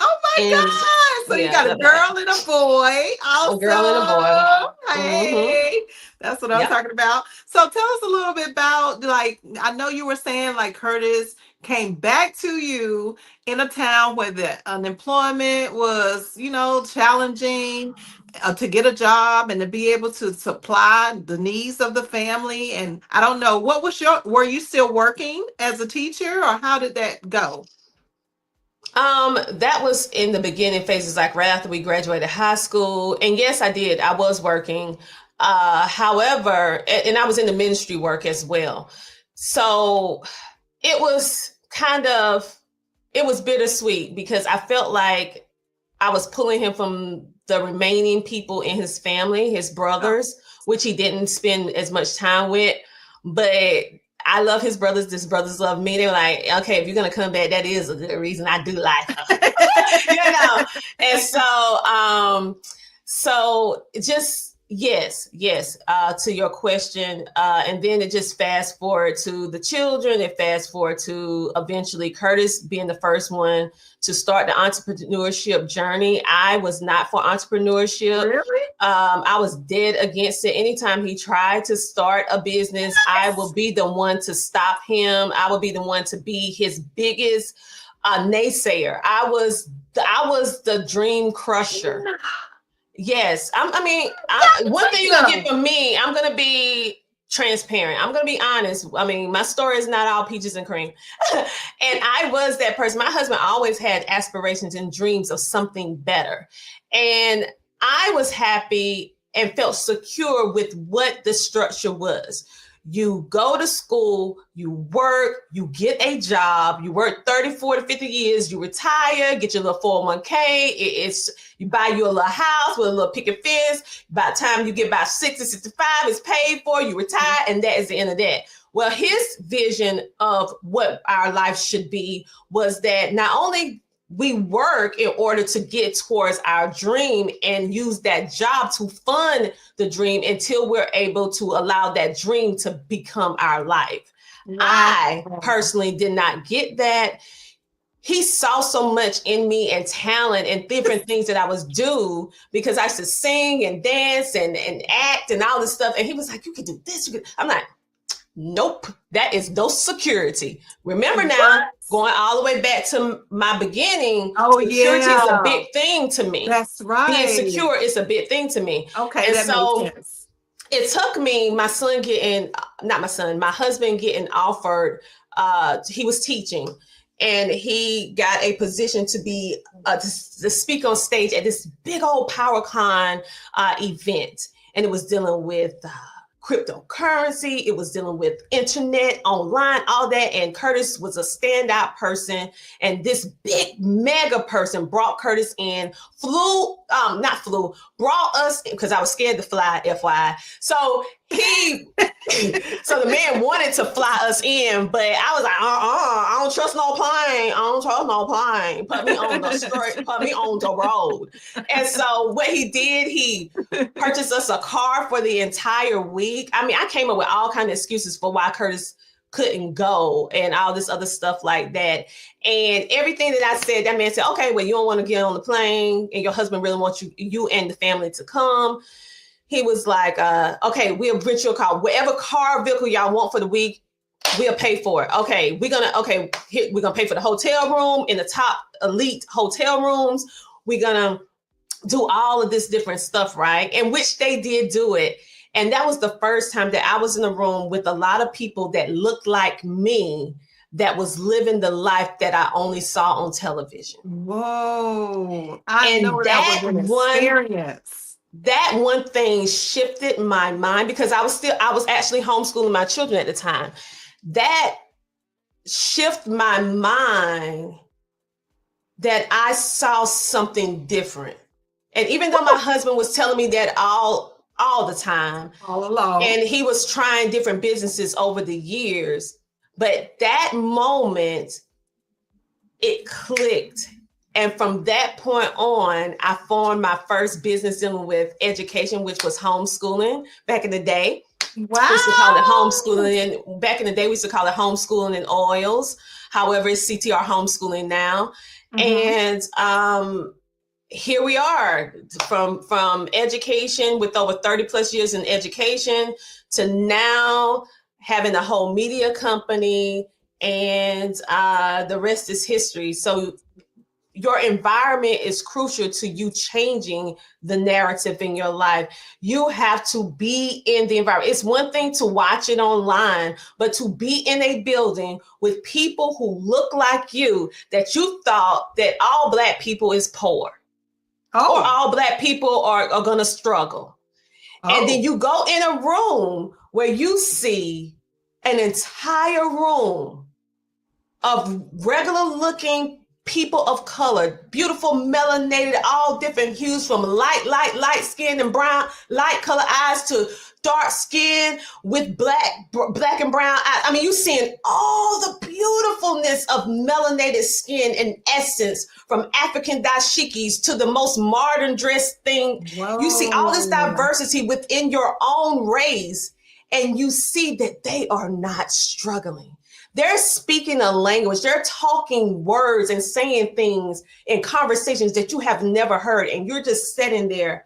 oh my And God. So you yeah, got a girl and a boy. a girl and a boy. Awesome. Mm-hmm. Hey, that's what I'm Yep. talking about. So tell us a little bit about, like, I know you were saying like Curtis came back to you in a town where the unemployment was, challenging, to get a job and to be able to supply the needs of the family. And I don't know, were you still working as a teacher or how did that go? That was in the beginning phases, like right after we graduated high school. And yes, I did. I was working. However, and I was in the ministry work as well. So it was kind of, it was bittersweet because I felt like I was pulling him from the remaining people in his family, his Oh. brothers, which he didn't spend as much time with. But I love his brothers. His brothers love me. They were like, okay, if you're gonna come back, that is a good reason. I do like her, you know. And so just yes, to your question, and then it just fast forward to the children. It fast forward to eventually Curtis being the first one to start the entrepreneurship journey. I was not for entrepreneurship. Really? I was dead against it. Anytime he tried to start a business, I will be the one to stop him. I will be the one to be his biggest naysayer. I was the dream crusher. Yes, one thing you're gonna get from me, I'm gonna be transparent. I'm gonna be honest. I mean, my story is not all peaches and cream. And I was that person. My husband always had aspirations and dreams of something better. And I was happy and felt secure with what the structure was. You go to school, you work, you get a job, you work 30, 40, 50 years, you retire, get your little 401k. It's you buy you a little house with a little picket fence. By the time you get about 60, 65, it's paid for, you retire, and that is the end of that. Well, his vision of what our life should be was that not only we work in order to get towards our dream and use that job to fund the dream until we're able to allow that dream to become our life. Wow. I personally did not get that. He saw so much in me and talent and different things that I was due because I used to sing and dance and act and all this stuff. And he was like, you can do this. I'm like, nope, that is no security. Remember now, going all the way back to my beginning, security is a big thing to me. That's right. Being secure is a big thing to me. Okay, and that so makes sense. It took me, my husband getting offered, he was teaching and he got a position to be, to speak on stage at this big old PowerCon event. And it was dealing with cryptocurrency. It was dealing with internet, online, all that. And Curtis was a standout person. And this big mega person brought Curtis in, brought us, because I was scared to fly, FYI. So so the man wanted to fly us in, but I was like, I don't trust no plane. I don't trust no plane. Put me on the road. And so what he did, he purchased us a car for the entire week. I mean, I came up with all kinds of excuses for why Curtis couldn't go and all this other stuff like that. And everything that I said, that man said, okay, well, you don't want to get on the plane and your husband really wants you and the family to come. He was like, okay, we'll rent your car. Whatever car vehicle y'all want for the week, we'll pay for it. Okay, we're gonna pay for the hotel room in the top elite hotel rooms. We're gonna do all of this different stuff, right? And which they did do it. And that was the first time that I was in a room with a lot of people that looked like me, that was living the life that I only saw on television. Whoa. I know that was an experience. That one thing shifted my mind because I was actually homeschooling my children at the time. That shifted my mind that I saw something different. And even though my husband was telling me that all the time, all along, and he was trying different businesses over the years, but that moment, it clicked. And from that point on, I formed my first business dealing with education, which was homeschooling back in the day. Wow. We used to call it homeschooling. Back in the day, we used to call it homeschooling in oils. However, it's CTR homeschooling now. Mm-hmm. And here we are from education with over 30 plus years in education to now having a whole media company, and the rest is history. So your environment is crucial to you changing the narrative in your life. You have to be in the environment. It's one thing to watch it online, but to be in a building with people who look like you, that you thought that all Black people is poor. Or all Black people are going to struggle. And then you go in a room where you see an entire room of regular looking people of color, beautiful melanated, all different hues, from light skin and brown, light color eyes, to dark skin with black and brown eyes. I mean, you're seeing all the beautifulness of melanated skin and essence, from African dashikis to the most modern dress thing. You see all this Whoa. diversity within your own race, and you see that they are not struggling. They're speaking a language, they're talking words and saying things in conversations that you have never heard. And you're just sitting there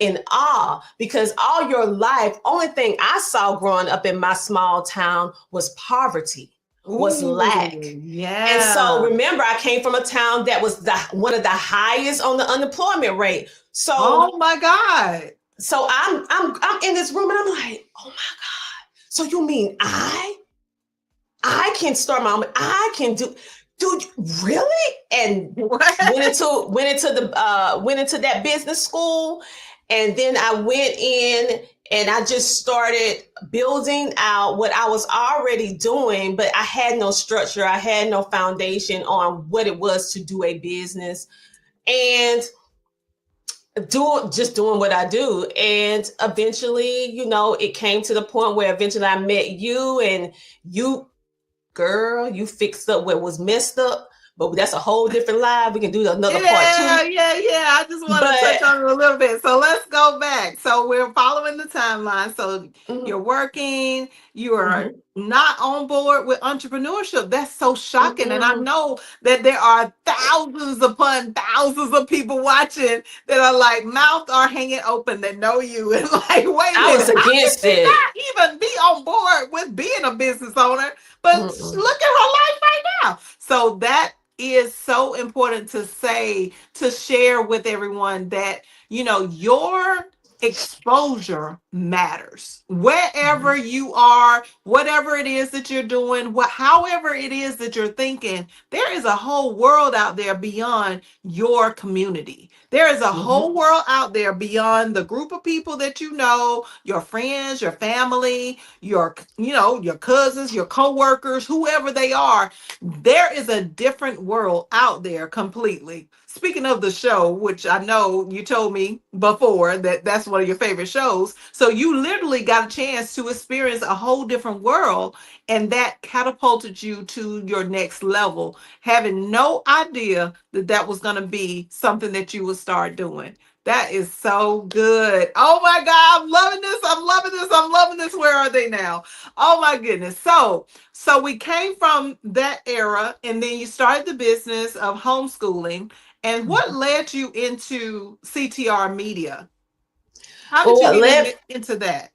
in awe, because all your life, only thing I saw growing up in my small town was poverty, was lack. Ooh, And so yeah. remember, I came from a town that was one of the highest on the unemployment rate. So Oh my God. I'm in this room and I'm like, oh my God. So you mean I can start my own. I can do, dude, really? And What? went into that business school, and then I went in and I just started building out what I was already doing, but I had no structure. I had no foundation on what it was to do a business, and doing what I do. And eventually, it came to the point where eventually I met you, and you, girl, you fixed up what was messed up, but that's a whole different live. We can do another part Yeah, two. yeah. I just want to touch But on it a little bit. So let's go back. So we're following the timeline. So you're mhm, working, you are mhm, not on board with entrepreneurship. That's so shocking. And I mm-mm. know that there are thousands upon thousands of people watching that are like, mouth are hanging open, that know you. And like, wait a I minute, was how did against she it. not even be on board with being a business owner? But Mm-mm. look at her life right now. So that is so important to say, to share with everyone, that your exposure matters wherever Mhm. you are, whatever it is that you're doing, however it is that you're thinking. There is a whole world out there beyond your community. There is a whole Mhm. world out there beyond the group of people that your friends, your family, your cousins, your coworkers, whoever they are. There is a different world out there completely. Speaking of the show, which I know you told me before that that's one of your favorite shows. So you literally got a chance to experience a whole different world, and that catapulted you to your next level, having no idea that that was going to be something that you would start doing. That is so good. Oh my God, I'm loving this. I'm loving this. I'm loving this. Where are they now? Oh my goodness. So we came from that era, and then you started the business of homeschooling. And what Mhm. led you into CTR Media? How did Well, you what get led into that?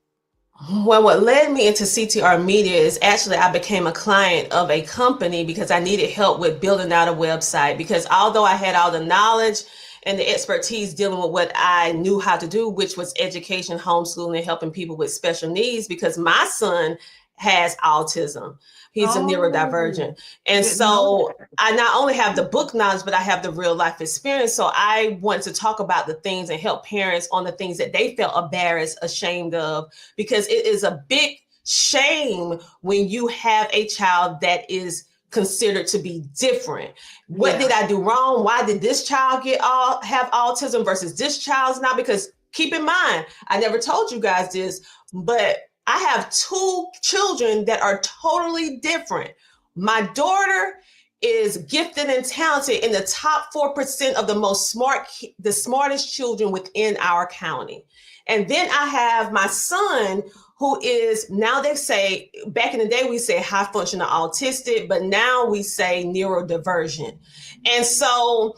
what led me into CTR Media is actually I became a client of a company because I needed help with building out a website. Because although I had all the knowledge and the expertise dealing with what I knew how to do, which was education, homeschooling, and helping people with special needs, because my son has autism. He's a Oh, neurodivergent. And didn't know so that. I not only have the book knowledge, but I have the real life experience. So I want to talk about the things and help parents on the things that they felt embarrassed, ashamed of, because it is a big shame when you have a child that is considered to be different. What did Yeah. I do wrong? Why did this child have autism versus this child's not? Because keep in mind, I never told you guys this, but I have two children that are totally different. My daughter is gifted and talented in the top 4% of the smartest children within our county. And then I have my son, who is, now they say, back in the day we say high functional autistic, but now we say neurodivergent. And so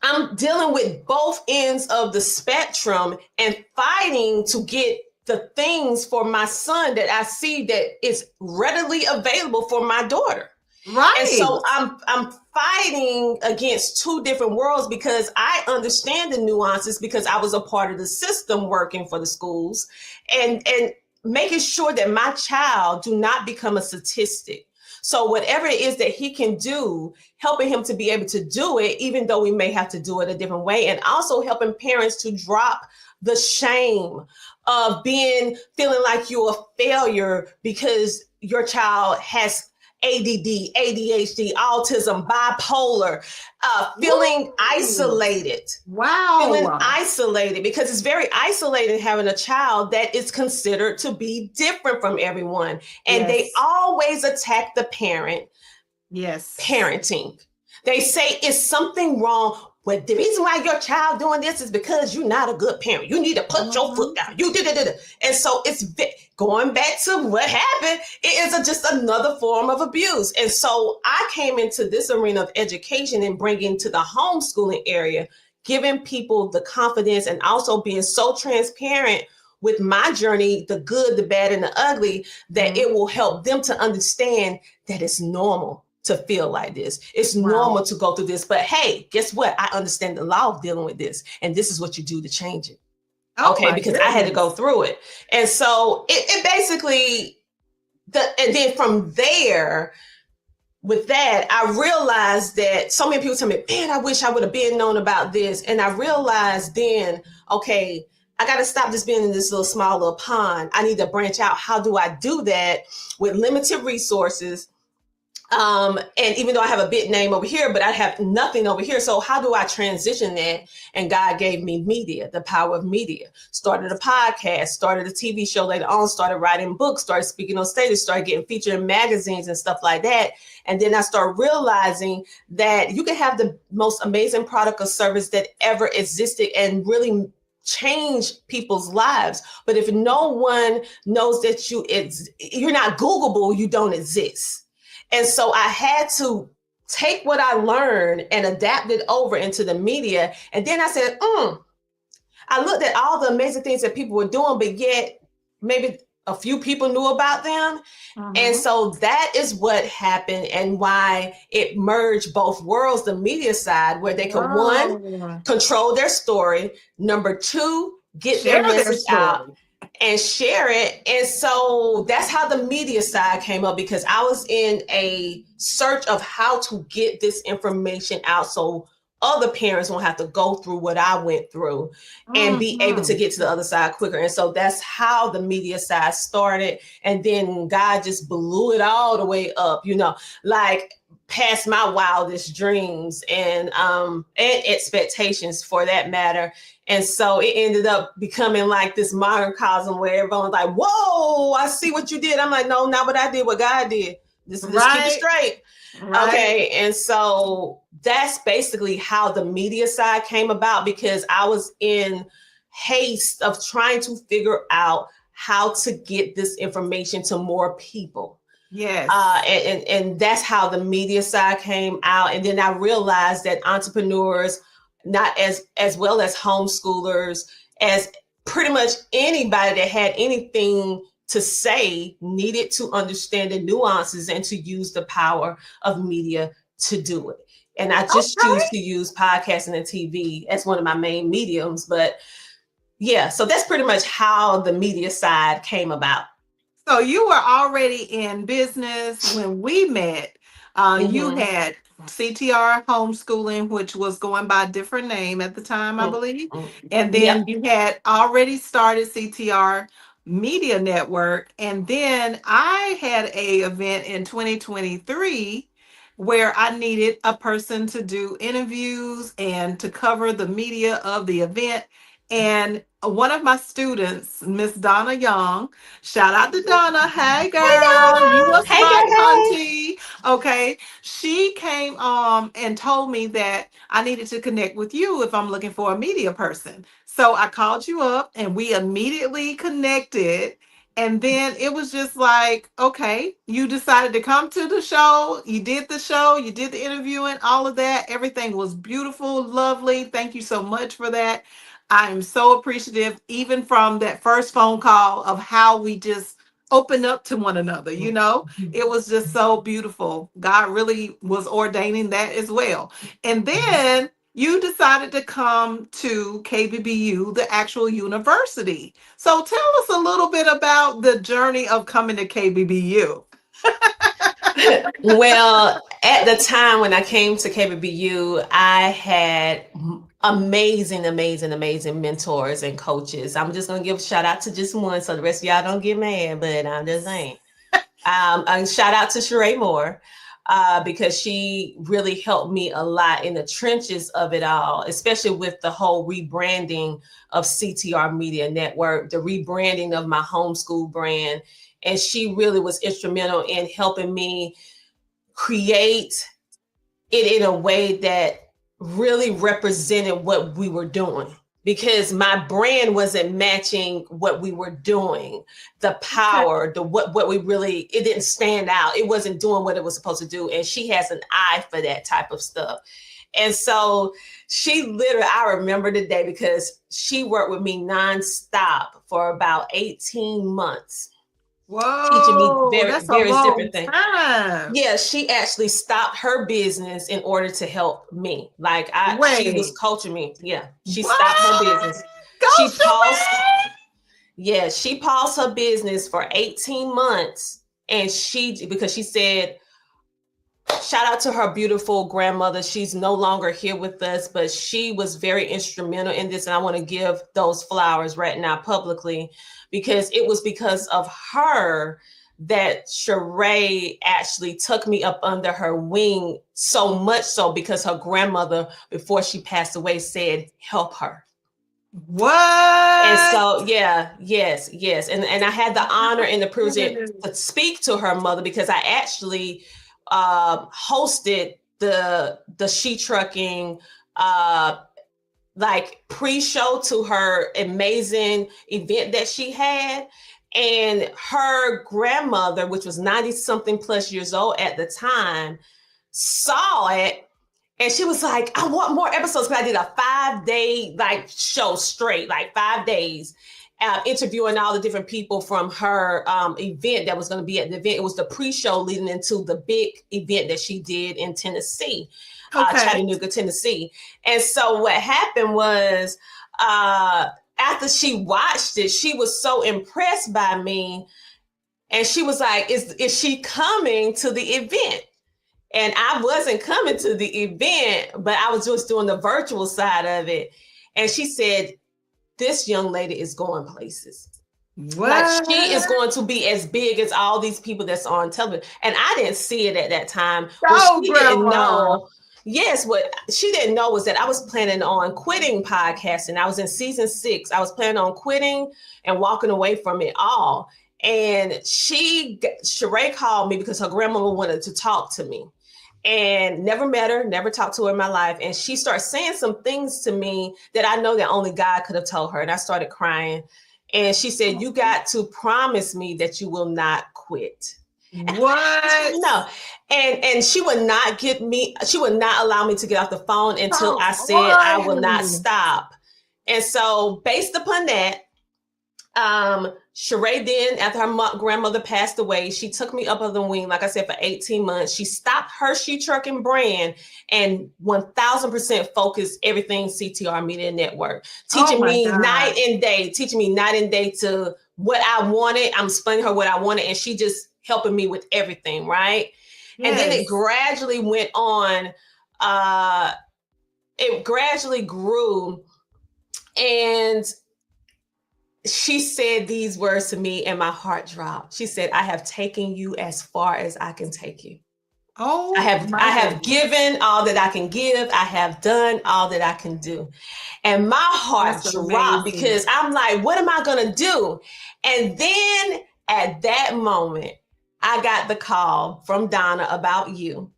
I'm dealing with both ends of the spectrum and fighting to get the things for my son that I see that is readily available for my daughter. And Right. so I'm fighting against two different worlds, because I understand the nuances, because I was a part of the system working for the schools, and making sure that my child do not become a statistic. So whatever it is that he can do, helping him to be able to do it, even though we may have to do it a different way, and also helping parents to drop the shame of feeling like you're a failure because your child has ADD, ADHD, autism, bipolar, feeling Woo! isolated. Feeling Wow. isolated, because it's very isolating having a child that is considered to be different from everyone. And they Yes. always attack the parent Yes. parenting. They say it's something wrong. But the reason why your child doing this is because you're not a good parent. You need to put your foot Mhm. down. You did it. And so it's going back to what happened. It is just another form of abuse. And so I came into this arena of education and bringing to the homeschooling area, giving people the confidence and also being so transparent with my journey, the good, the bad, and the ugly, that Mhm. it will help them to understand that it's normal to feel like this. It's Wow. normal to go through this. But hey, guess what? I understand the law of dealing with this. And this is what you do to change it. Oh Okay, my because I had to go goodness. through it. And so it basically and then from there, with that, I realized that so many people tell me, man, I wish I would have been known about this. And I realized then, okay, I got to stop just being in this little small little pond. I need to branch out. How do I do that with limited resources? And even though I have a big name over here, but I have nothing over here. So how do I transition that? And God gave me media, the power of media. Started a podcast, started a TV show later on, started writing books, started speaking on stages, started getting featured in magazines and stuff like that. And then I started realizing that you can have the most amazing product or service that ever existed and really change people's lives. But if no one knows that you're not Googleable, you don't exist. And so I had to take what I learned and adapt it over into the media. And then I said, I looked at all the amazing things that people were doing, but yet maybe a few people knew about them. And Mhm. so that is what happened and why it merged both worlds, the media side, where they could, one, Wow. control their story, number two, get their Share their message out story. and share it. And so that's how the media side came up, because I was in a search of how to get this information out so other parents won't have to go through what I went through and be able to Mhm. get to the other side quicker. And so that's how the media side started. And then God just blew it all the way up, like past my wildest dreams and expectations for that matter. And so it ended up becoming like this microcosm where everyone's like, whoa, I see what you did. I'm like, no, not what I did, what God did. Let's keep it Right. straight. Right. Okay. And so that's basically how the media side came about, because I was in haste of trying to figure out how to get this information to more people. Yes. And that's how the media side came out. And then I realized that entrepreneurs, not as well as homeschoolers, as pretty much anybody that had anything to say, needed to understand the nuances and to use the power of media to do it. And I just choose Okay. to use podcasting and TV as one of my main mediums. But yeah, so that's pretty much how the media side came about. So you were already in business when we met. You Mm-hmm. had CTR homeschooling, which was going by a different name at the time, I believe. Mm-hmm. And Yep. then you had already started CTR Media Network. And then I had a event in 2023 where I needed a person to do interviews and to cover the media of the event. And one of my students, Miss Donna Young, shout out to Donna. Hey Hey, girl, you Donna. was Hey, my girl. Hey. auntie. Okay. She came and told me that I needed to connect with you if I'm looking for a media person. So I called you up and we immediately connected. And then it was just like, okay, you decided to come to the show. You did the interviewing, all of that. Everything was beautiful, lovely. Thank you so much for that. I am so appreciative, even from that first phone call, of how we just opened up to one another. It was just so beautiful. God really was ordaining that as well. And then you decided to come to KBBU, the actual university. So tell us a little bit about the journey of coming to KBBU. Well, at the time when I came to KBBU, I had amazing, amazing, amazing mentors and coaches. I'm just gonna give a shout out to just one, so the rest of y'all don't get mad, but I'm just saying. And shout out to Sheree Moore. Because she really helped me a lot in the trenches of it all, especially with the whole rebranding of CTR Media Network, the rebranding of my homeschool brand. And she really was instrumental in helping me create it in a way that really represented what we were doing, because my brand wasn't matching what we were doing. The Okay. power, the what we really, it didn't stand out. It wasn't doing what it was supposed to do. And she has an eye for that type of stuff. And so she literally, I remember the day because she worked with me nonstop for about 18 months, teaching me Whoa, that's a various long different things. time. Yeah, she actually stopped her business in order to help me. She was Wait, coaching me. Yeah, she stopped her what? business. Go She paused. Sheree! Yeah, she paused her business for 18 months, and because she said, shout out to her beautiful grandmother. She's no longer here with us, but she was very instrumental in this, and I want to give those flowers right now publicly, because it was because of her that Sheree actually took me up under her wing, so much so because her grandmother, before she passed away, said, help her. And What? so, yeah, yes. And I had the honor and the privilege to speak to her mother, because I actually hosted the She Trucking like pre-show to her amazing event that she had. And her grandmother, which was 90 something plus years old at the time, saw it, and she was like, I want more episodes. Because I did a 5-day like show straight, like 5 days, interviewing all the different people from her event that was going to be at the event. It was the pre-show leading into the big event that she did in Tennessee, Okay. Chattanooga, Tennessee. And so what happened was, after she watched it, she was so impressed by me. And she was like, is she coming to the event? And I wasn't coming to the event, but I was just doing the virtual side of it. And she said, this young lady is going places. Like, she is What? going to be as big as all these people that's on television. And I didn't see it at that time. What Go, she didn't Grandma. know, yes, what she didn't know was that I was planning on quitting podcasting. I was in season 6. I was planning on quitting and walking away from it all. And Sheree called me because her grandmama wanted to talk to me, and never met her, never talked to her in my life. And she started saying some things to me that I know that only God could have told her. And I started crying. And she said, you got to promise me that you will not quit. What? No. And she would not she would not allow me to get off the phone until Come I said I will not on. stop. And so based upon that, Sheree, then after her grandmother passed away, she took me up on the wing, like I said, for 18 months. She stopped her She Trucking brand and 1000% focused everything CTR Media Network, Oh teaching my me God. night and day to what I wanted. I'm explaining her what I wanted, and she just helping me with everything, right? And then it Yes. gradually went on. It gradually grew, and she said these words to me, and my heart dropped. She said, I have taken you as far as I can take you. Oh I my have goodness. given all that I can give. I have done all that I can do. And my heart That's dropped, amazing. because I'm like, what am I going to do? And then at that moment, I got the call from Donna about you.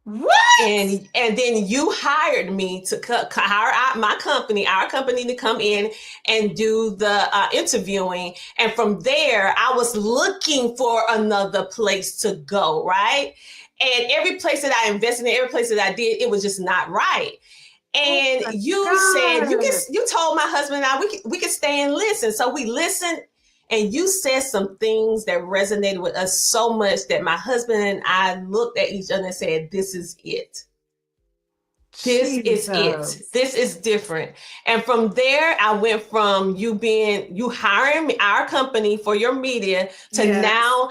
What? And then you hired me to hire our company to come in and do the interviewing. And from there, I was looking for another place to go, right? And every place that I invested in, every place that I did, it was just not right. Oh And my you said, God. you told my husband and I we could stay and listen. So we listened, and you said some things that resonated with us so much that my husband and I looked at each other and said, this is it. This is it. Jesus. This is different. And from there, I went from you hiring me, our company for your media, to Yes.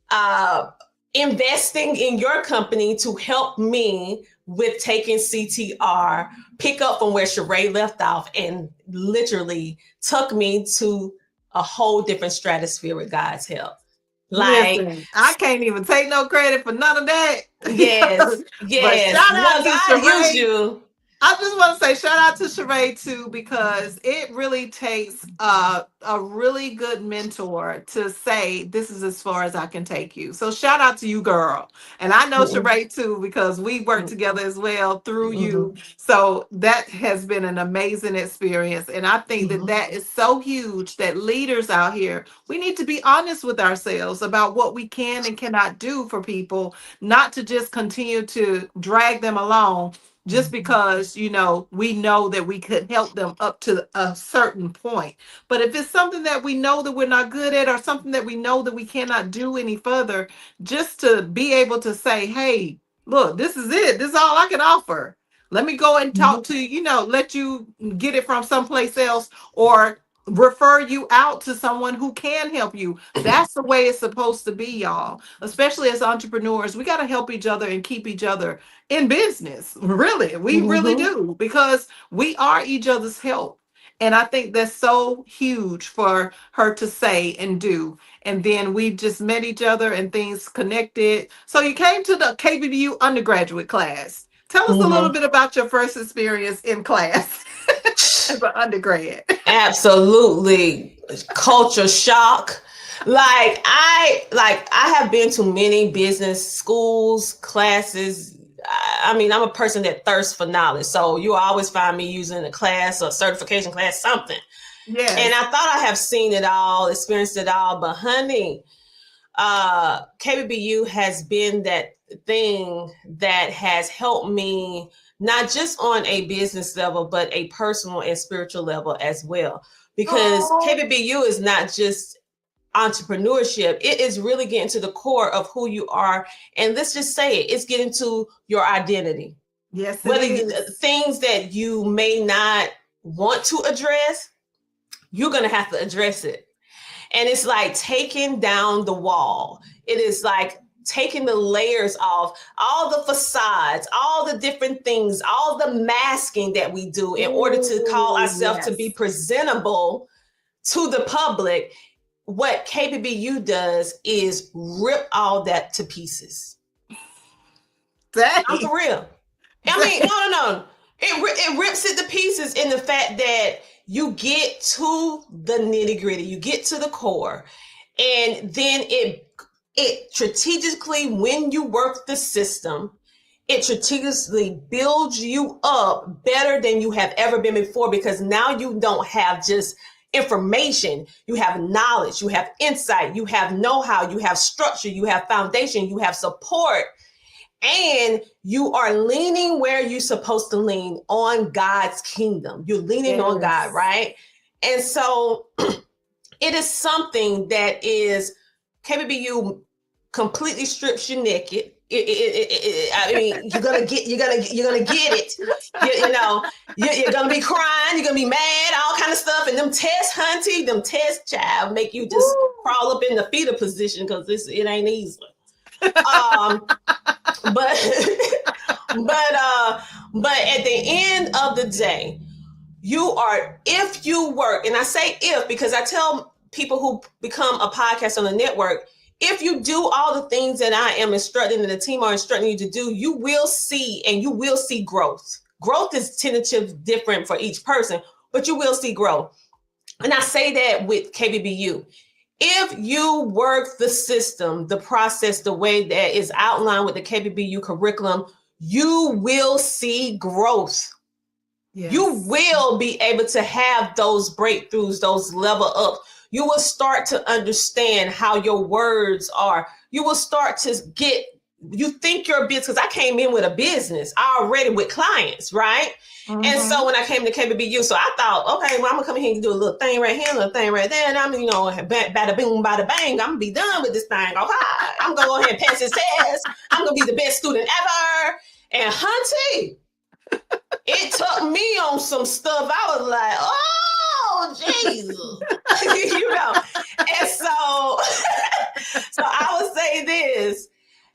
now investing in your company to help me with taking CTR, pick up from where Sheree left off, and literally took me to a whole different stratosphere with God's help. Like, Listen, I can't even take no credit for none of that. yes, But yes. shout out Well, to God used Sheree. you. I just want to say shout out to Sheree too, because it really takes a really good mentor to say this is as far as I can take you. So shout out to you, girl. And I know Mm-mm, Sheree too, because we work together as well through you. mm-hmm, So that has been an amazing experience. And I think that mm-hmm, that is so huge that leaders out here, we need to be honest with ourselves about what we can and cannot do for people, not to just continue to drag them along just because we know that we could help them up to a certain point. But if it's something that we know that we're not good at, or something that we know that we cannot do any further, just to be able to say, hey, look, this is it, this is all I can offer, let me go and talk to let you get it from someplace else, or refer you out to someone who can help you. That's the way it's supposed to be, y'all. Especially as entrepreneurs, we got to help each other and keep each other in business. Really, we really mm-hmm. do, because we are each other's help. And I think that's so huge for her to say and do. And then we just met each other and things connected. So you came to the KBBU undergraduate class. Tell us a little Mm-hmm. bit about your first experience in class as an undergrad. Absolutely culture shock. Like I have been to many business schools, classes. I mean, I'm a person that thirsts for knowledge. So you always find me using a class or certification class, something. And Yes. I thought I have seen it all, experienced it all, but honey, KBBU has been that thing that has helped me not just on a business level, but a personal and spiritual level as well. Because Oh, KBBU is not just entrepreneurship, it is really getting to the core of who you are. And let's just say it's getting to your identity. yes, it Whether is. things that you may not want to address, you're going to have to address it. And it's like taking down the wall. It is like taking the layers off, all the facades, all the different things, all the masking that we do in order to call Oh, ourselves to be yes. presentable to the public. What KBBU does is rip all that to pieces. I'm Dang. for real. I mean, Dang. no. It rips it to pieces in the fact that you get to the nitty gritty, you get to the core, and then it strategically, when you work the system, it strategically builds you up better than you have ever been before, because now you don't have just information, you have knowledge, you have insight, you have know-how, you have structure, you have foundation, you have support, and you are leaning where you're supposed to lean, on God's kingdom. You're leaning on God, Yes. right? And so it is something that is KBBU completely strips you naked. I mean, you're gonna get it. You're gonna be crying. You're gonna be mad. All kind of stuff. And them tests, hunty, them tests, child, make you just Woo. crawl up in the fetal position, because it ain't easy. Um, but but at the end of the day, you are, if you work, and I say if because I tell people who become a podcast on the network, if you do all the things that I am instructing and the team are instructing you to do, you will see, and you will see growth. Growth is tentative, different for each person, but you will see growth. And I say that with KBBU. If you work the system, the process, the way that is outlined with the KBBU curriculum, you will see growth. You Yes. will be able to have those breakthroughs, those level up. You will start to understand how your words are. You will start to get, you think your business, because I came in with a business already with clients, right? And so Mm-hmm. when I came to KBBU, so I thought, okay, well, I'm gonna come in here and do a little thing right here, a little thing right there, and I'm, bada boom, bada bang, I'm gonna be done with this thing. Okay, I'm gonna go ahead and pass this test. I'm gonna be the best student ever. And Hunty, it took me on some stuff. I was like, oh, Jesus. And so, so I would say this.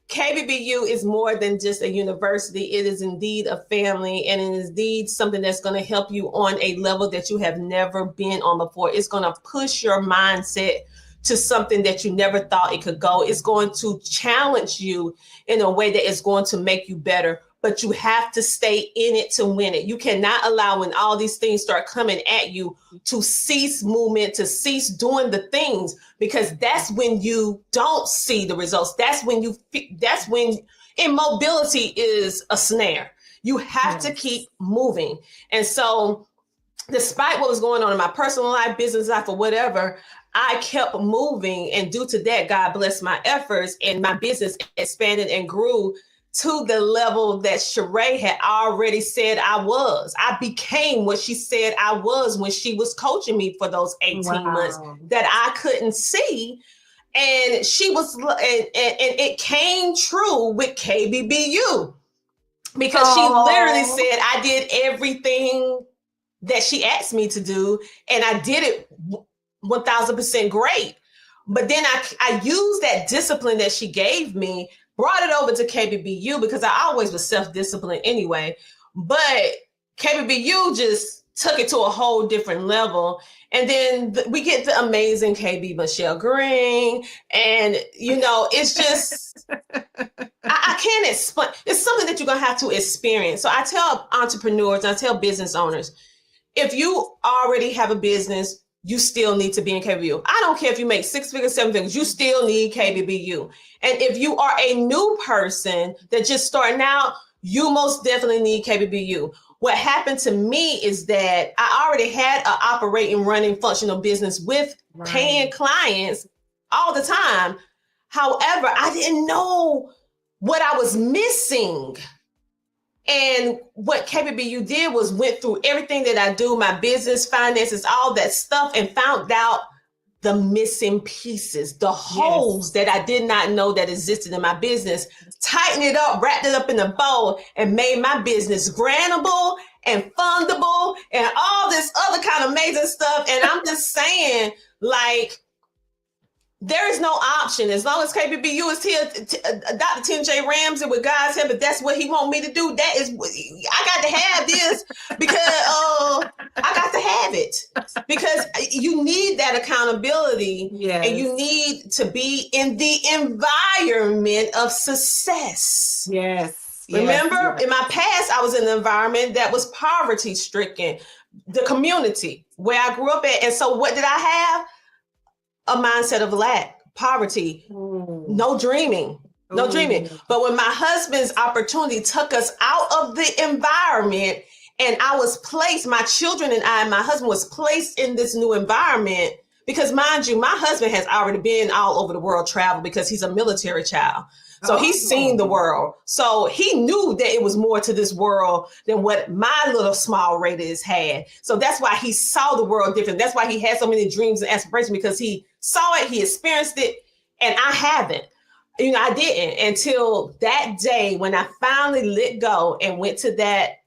KBBU is more than just a university. It is indeed a family, and it is indeed something that's going to help you on a level that you have never been on before. It's going to push your mindset to something that you never thought it could go. It's going to challenge you in a way that is going to make you better, but you have to stay in it to win it. You cannot allow, when all these things start coming at you, to cease movement, to cease doing the things, because that's when you don't see the results. That's when immobility is a snare. You have to keep moving. And so despite what was going on in my personal life, business life, or whatever, I kept moving. And due to that, God blessed my efforts, and my business expanded and grew to the level that Sheree had already said I was. I became what she said I was when she was coaching me for those 18 months that I couldn't see. And she was, and it came true with KBBU, because she literally said I did everything that she asked me to do, and I did it 1000% great. But then I used that discipline that she gave me, brought it over to KBBU, because I always was self-disciplined anyway. But KBBU just took it to a whole different level. And then we get the amazing KB Michelle Green. And, it's just, I can't explain. It's something that you're going to have to experience. So I tell entrepreneurs, I tell business owners, if you already have a business, you still need to be in KBBU. I don't care if you make 6 figures, 7 figures, you still need KBBU. And if you are a new person that just starting out, you most definitely need KBBU. What happened to me is that I already had an operating, running, functional business with paying clients all the time. However, I didn't know what I was missing. And what KBBU did was went through everything that I do, my business, finances, all that stuff, and found out the missing pieces, the holes that I did not know that existed in my business, tightened it up, wrapped it up in a bow, and made my business grantable and fundable and all this other kind of amazing stuff. And I'm just saying, like, there is no option. As long as KBBU is here, Dr. Tim J. Ramsay, with God's help, if that's what he want me to do, that is, I got to have this, because I got to have it, because you need that accountability, and you need to be in the environment of success. Remember, in my past, I was in an environment that was poverty stricken, the community where I grew up at. And so what did I have? A mindset of lack, poverty, no dreaming. But when my husband's opportunity took us out of the environment, and I was placed, my children and my husband was placed in this new environment, because mind you, my husband has already been all over the world, travel, because he's a military child. So he's seen the world. So he knew that it was more to this world than what my little small radius had. So that's why he saw the world different. That's why he had so many dreams and aspirations, because he saw it, he experienced it, and I haven't. I didn't, until that day when I finally let go and went to that,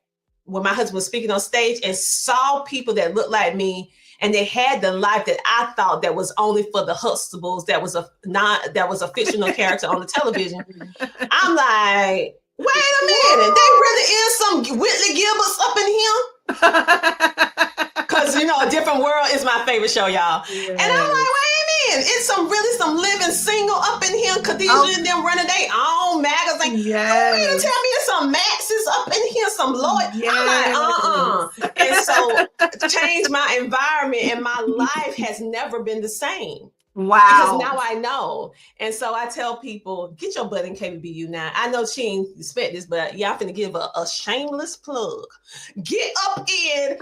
when my husband was speaking on stage, and saw people that looked like me, and they had the life that I thought that was only for the Huxtables, that was a fictional character on the television. I'm like, wait a minute, there really is some Whitley Gilberts up in here? Because, A Different World is my favorite show, y'all. And I'm like, wait a minute, it's some living single up in here. Khadijah and them running their own magazine. You mean to tell me there's some Maxes up in here, some Lloyd? I'm like, And so change my environment, and my life has never been the same. Because now I know. And so I tell people, get your butt in KBBU now. I know she ain't expect this, but I'm finna give a shameless plug. Get up in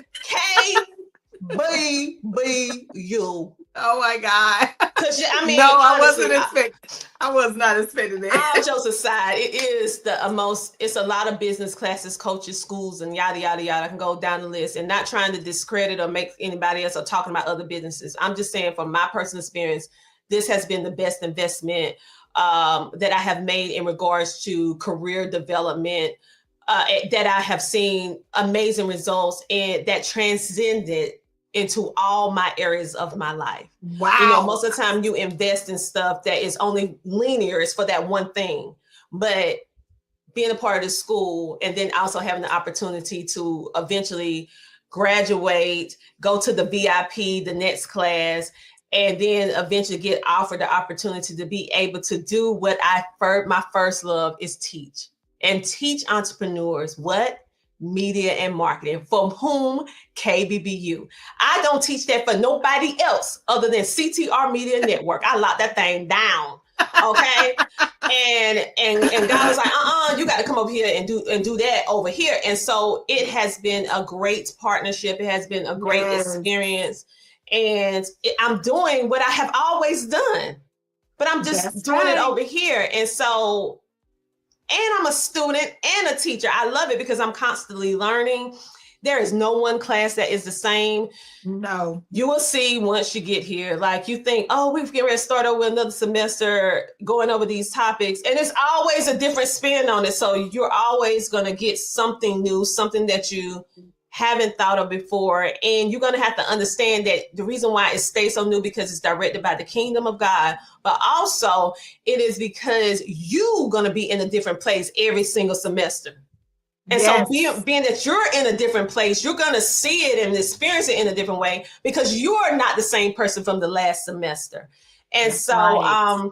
KBBU. Oh my God. Because I wasn't expecting. I was not expecting that. All jokes aside, it is it's a lot of business classes, coaches, schools, and yada, yada, yada. I can go down the list, and not trying to discredit or make anybody else or talking about other businesses. I'm just saying, from my personal experience, this has been the best investment that I have made in regards to career development, that I have seen amazing results, and that transcended into all my areas of my life. Most of the time you invest in stuff that is only linear, it's for that one thing. But being a part of the school, and then also having the opportunity to eventually graduate, go to the VIP, the next class, and then eventually get offered the opportunity to be able to do what my first love is teach and teach entrepreneurs what media and marketing, from whom KBBU. I don't teach that for nobody else other than CTR Media Network. I locked that thing down. Okay. And God was like, you got to come over here and do that over here. And so it has been a great partnership. It has been a great Yes, experience. And I'm doing what I have always done, but I'm just that's doing it right. over here. And so, and I'm a student and a teacher. I love it because I'm constantly learning. There is no one class that is the same. No. You will see once you get here. Like, you think, oh, we're getting ready to start over another semester going over these topics. And it's always a different spin on it. So you're always going to get something new, something that you haven't thought of before. And you're going to have to understand that the reason why it stays so new, because it's directed by the kingdom of God, but also it is because you're going to be in a different place every single semester. And so Yes, being that you're in a different place, you're going to see it and experience it in a different way because you're not the same person from the last semester. And that's so, right.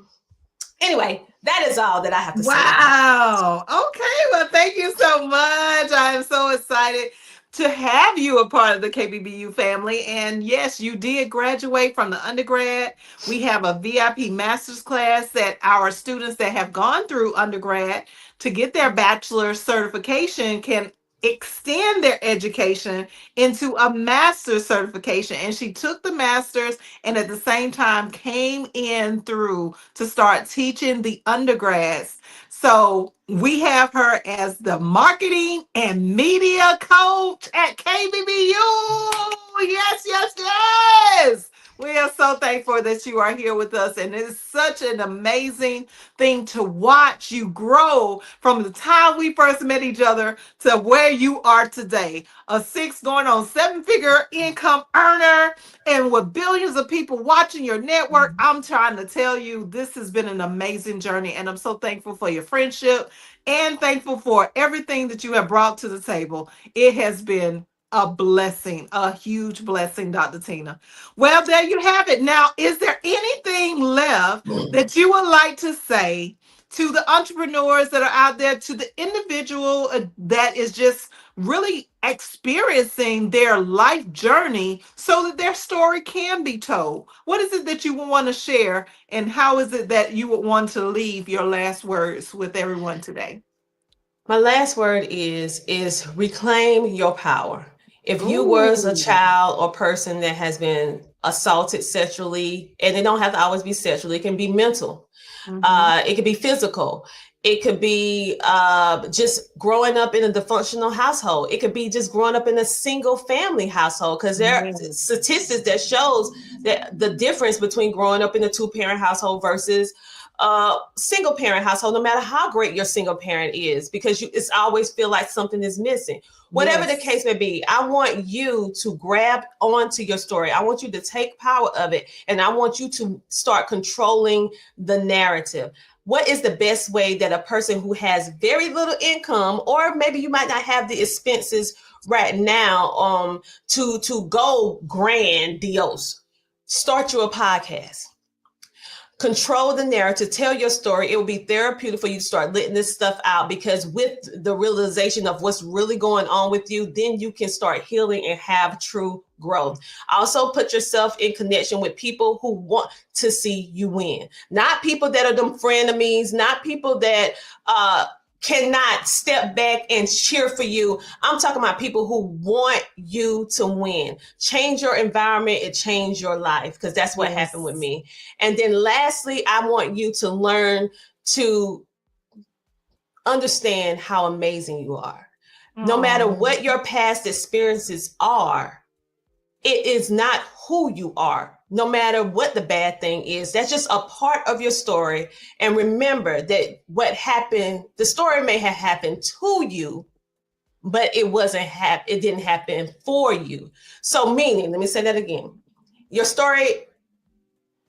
anyway, that is all that I have to say about it. Wow. Okay. Well, thank you so much. I am so excited to have you a part of the KBBU family. And yes, you did graduate from the undergrad. We have a VIP master's class that our students that have gone through undergrad to get their bachelor's certification can extend their education into a master's certification. And she took the master's and at the same time came in through to start teaching the undergrads. So we have her as the marketing and media coach at KBBU. Yes, yes, yes. We are so thankful that you are here with us. And it is such an amazing thing to watch you grow from the time we first met each other to where you are today. A six going on seven-figure income earner, and with billions of people watching your network. I'm trying to tell you, this has been an amazing journey. And I'm so thankful for your friendship and thankful for everything that you have brought to the table. It has been a blessing, a huge blessing, Dr. Tina. Well, there you have it. Now, is there anything left that you would like to say to the entrepreneurs that are out there, to the individual that is just really experiencing their life journey so that their story can be told? What is it that you would want to share, and how is it that you would want to leave your last words with everyone today? My last word is reclaim your power. If you was a Ooh. child or person that has been assaulted sexually, and it don't have to always be sexual, it can be mental, Mm-hmm. it could be physical, it could be just growing up in a dysfunctional household, it could be just growing up in a single family household, because there are Yes. statistics that shows that the difference between growing up in a two-parent household versus single parent household, no matter how great your single parent is, because it's always feel like something is missing. Whatever the Yes. case may be, I want you to grab onto your story. I want you to take power of it, and I want you to start controlling the narrative. What is the best way that a person who has very little income, or maybe you might not have the expenses right now, to go grandiose? Start you a podcast. Control the narrative, tell your story. It will be therapeutic for you to start letting this stuff out, because with the realization of what's really going on with you, then you can start healing and have true growth. Also, put yourself in connection with people who want to see you win, not people that are them frenemies, not people that cannot step back and cheer for you. I'm talking about people who want you to win. Change your environment and change your life, because that's what happened with Yes. me. And then lastly, I want you to learn to understand how amazing you are. No matter Oh. what your past experiences are, it is not who you are. No matter what the bad thing is, that's just a part of your story. And remember that what happened, the story may have happened to you, but it didn't happen for you. So meaning, let me say that again. Your story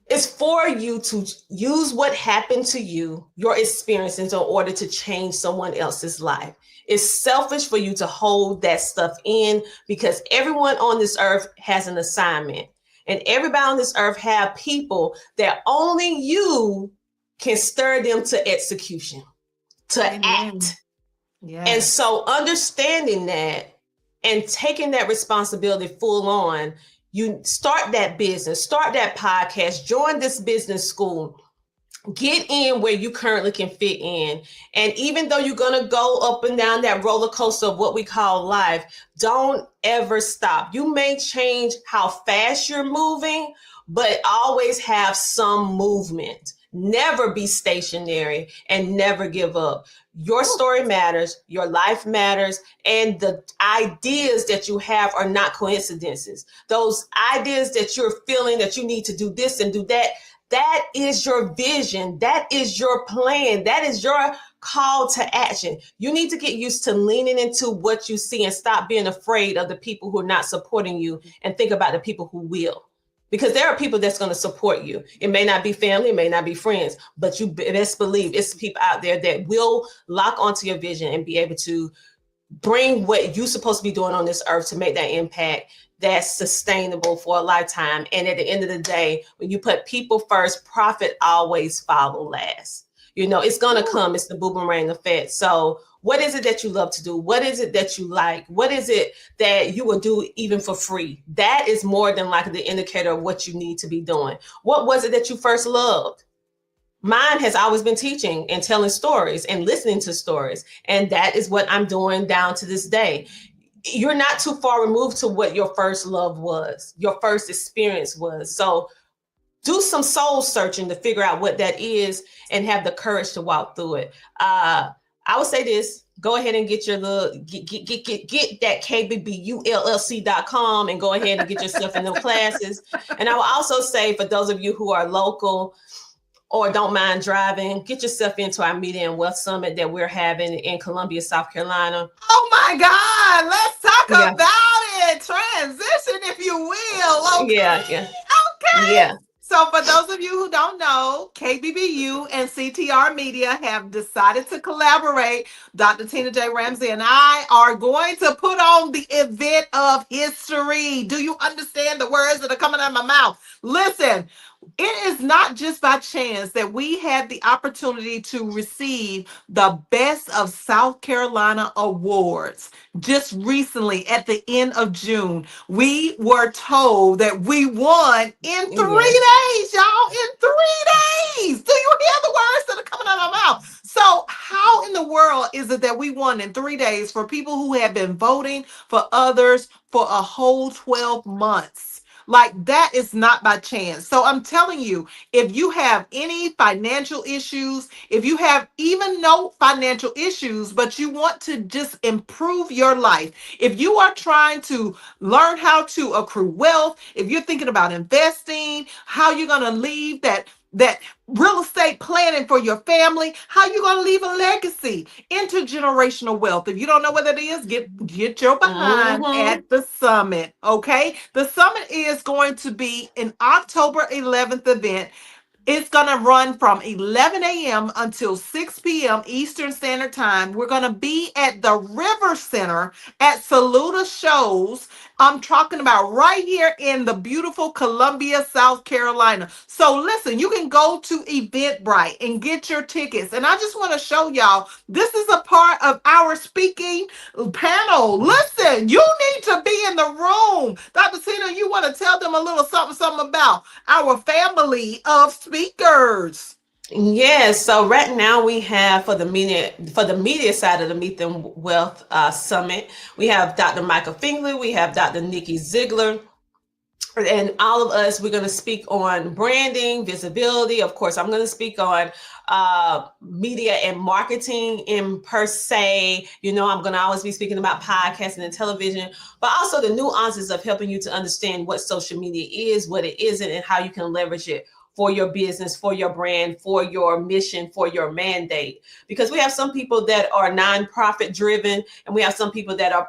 is for you to use what happened to you, your experiences, in order to change someone else's life. It's selfish for you to hold that stuff in, because everyone on this earth has an assignment. And everybody on this earth have people that only you can stir them to execution, to Amen. act. And Yes. so understanding that and taking that responsibility full on, you start that business, start that podcast, join this business school, get in where you currently can fit in. And even though you're going to go up and down that roller coaster of what we call life, don't ever stop. You may change how fast you're moving, but always have some movement. Never be stationary and never give up. Your story matters, your life matters, and the ideas that you have are not coincidences. Those ideas that you're feeling that you need to do this and do that, that is your vision. That is your plan. That is your call to action. You need to get used to leaning into what you see and stop being afraid of the people who are not supporting you and think about the people who will. Because there are people that's going to support you. It may not be family, it may not be friends, but you best believe it's people out there that will lock onto your vision and be able to bring what you're supposed to be doing on this earth to make that impact that's sustainable for a lifetime. And at the end of the day, when you put people first, profit always follow last. You know, it's going to come. It's the boomerang effect. So what is it that you love to do? What is it that you like? What is it that you will do even for free? That is more than like the indicator of what you need to be doing. What was it that you first loved? Mine has always been teaching and telling stories and listening to stories. And that is what I'm doing down to this day. You're not too far removed to what your first love was, your first experience was. So do some soul searching to figure out what that is and have the courage to walk through it. I would say this: go ahead and get your little get that KBBULLC.com and go ahead and get yourself in those classes. And I will also say, for those of you who are local or don't mind driving, get yourself into our Media and Wealth Summit that we're having in Columbia, South Carolina. Oh my God. Let's talk Yeah, about it. Transition, if you will. yeah, Okay. yeah, Okay. yeah. So, for those of you who don't know, KBBU and CTR Media have decided to collaborate. Dr. Tina J. Ramsay and I are going to put on the event of history. Do you understand the words that are coming out of my mouth? Listen, it is not just by chance that we had the opportunity to receive the Best of South Carolina Awards just recently at the end of June. We were told that we won in Yes. 3 days, y'all. In 3 days. Do you hear the words that are coming out of my mouth? So, how in the world is it that we won in 3 days for people who have been voting for others for a whole 12 months? Like, that is not by chance. So I'm telling you, if you have any financial issues, if you have even no financial issues, but you want to just improve your life, if you are trying to learn how to accrue wealth, if you're thinking about investing, how you're going to leave that real estate planning for your family, how you going to leave a legacy, intergenerational wealth. If you don't know what that is, get your behind Mm-hmm. at the summit. Okay, the summit is going to be an October 11th event. It's going to run from 11 a.m. until 6 p.m. Eastern Standard Time. We're going to be at the River Center at Saluda Shows. I'm talking about right here in the beautiful Columbia, South Carolina. So listen, you can go to Eventbrite and get your tickets. And I just want to show y'all, this is a part of our speaking panel. Listen, you need to be in the room. Dr. Tina, you want to tell them a little something about our family of speakers. Yes. So right now we have for the media side of the Meet and Wealth Summit, we have Dr. Michael Fingley, we have Dr. Nikki Ziegler, and all of us, we're going to speak on branding, visibility. Of course, I'm going to speak on media and marketing in per se. You know, I'm going to always be speaking about podcasting and television, but also the nuances of helping you to understand what social media is, what it isn't, and how you can leverage it for your business, for your brand, for your mission, for your mandate. Because we have some people that are nonprofit driven, and we have some people that are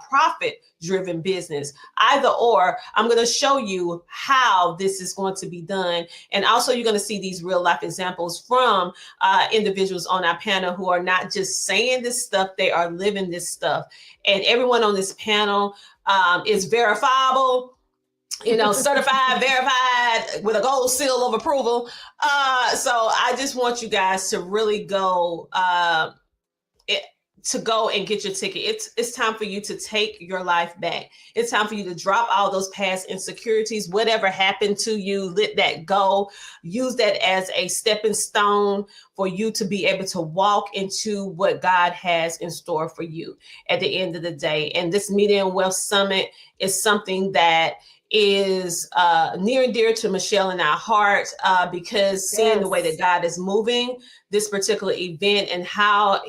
profit driven business. Either or, I'm going to show you how this is going to be done. And also, you're going to see these real life examples from individuals on our panel who are not just saying this stuff, they are living this stuff. And everyone on this panel is verifiable. certified, verified with a gold seal of approval. So I just want you guys to really go it, to go and get your ticket. It's time for you to take your life back. It's time for you to drop all those past insecurities. Whatever happened to you, let that go. Use that as a stepping stone for you to be able to walk into what God has in store for you at the end of the day. And this Media and Wealth Summit is something that is near and dear to Michelle and our heart, because seeing the way that Yes. God is moving this particular event and how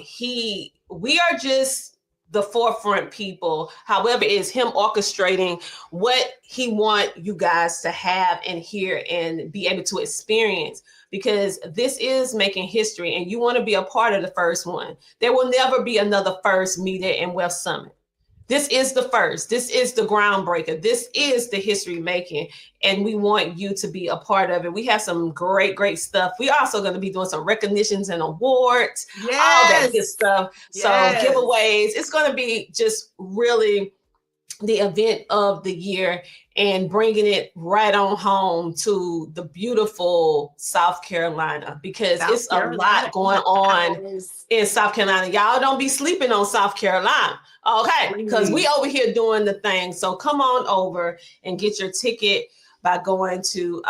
we are just the forefront people. However, it is him orchestrating what he want you guys to have and hear and be able to experience, because this is making history and you want to be a part of the first one. There will never be another first Media and Wealth Summit. This is the first. This is the groundbreaker. This is the history making, and we want you to be a part of it. We have some great, great stuff. We also going to be doing some recognitions and awards, all that good Yes. stuff. So Yes. giveaways. It's going to be just really the event of the year and bringing it right on home to the beautiful South Carolina, because it's South a Carolina lot in going the on house. in South Carolina. Y'all don't be sleeping on South Carolina. Okay. Because we Please. over here doing the thing. So come on over and get your ticket by going to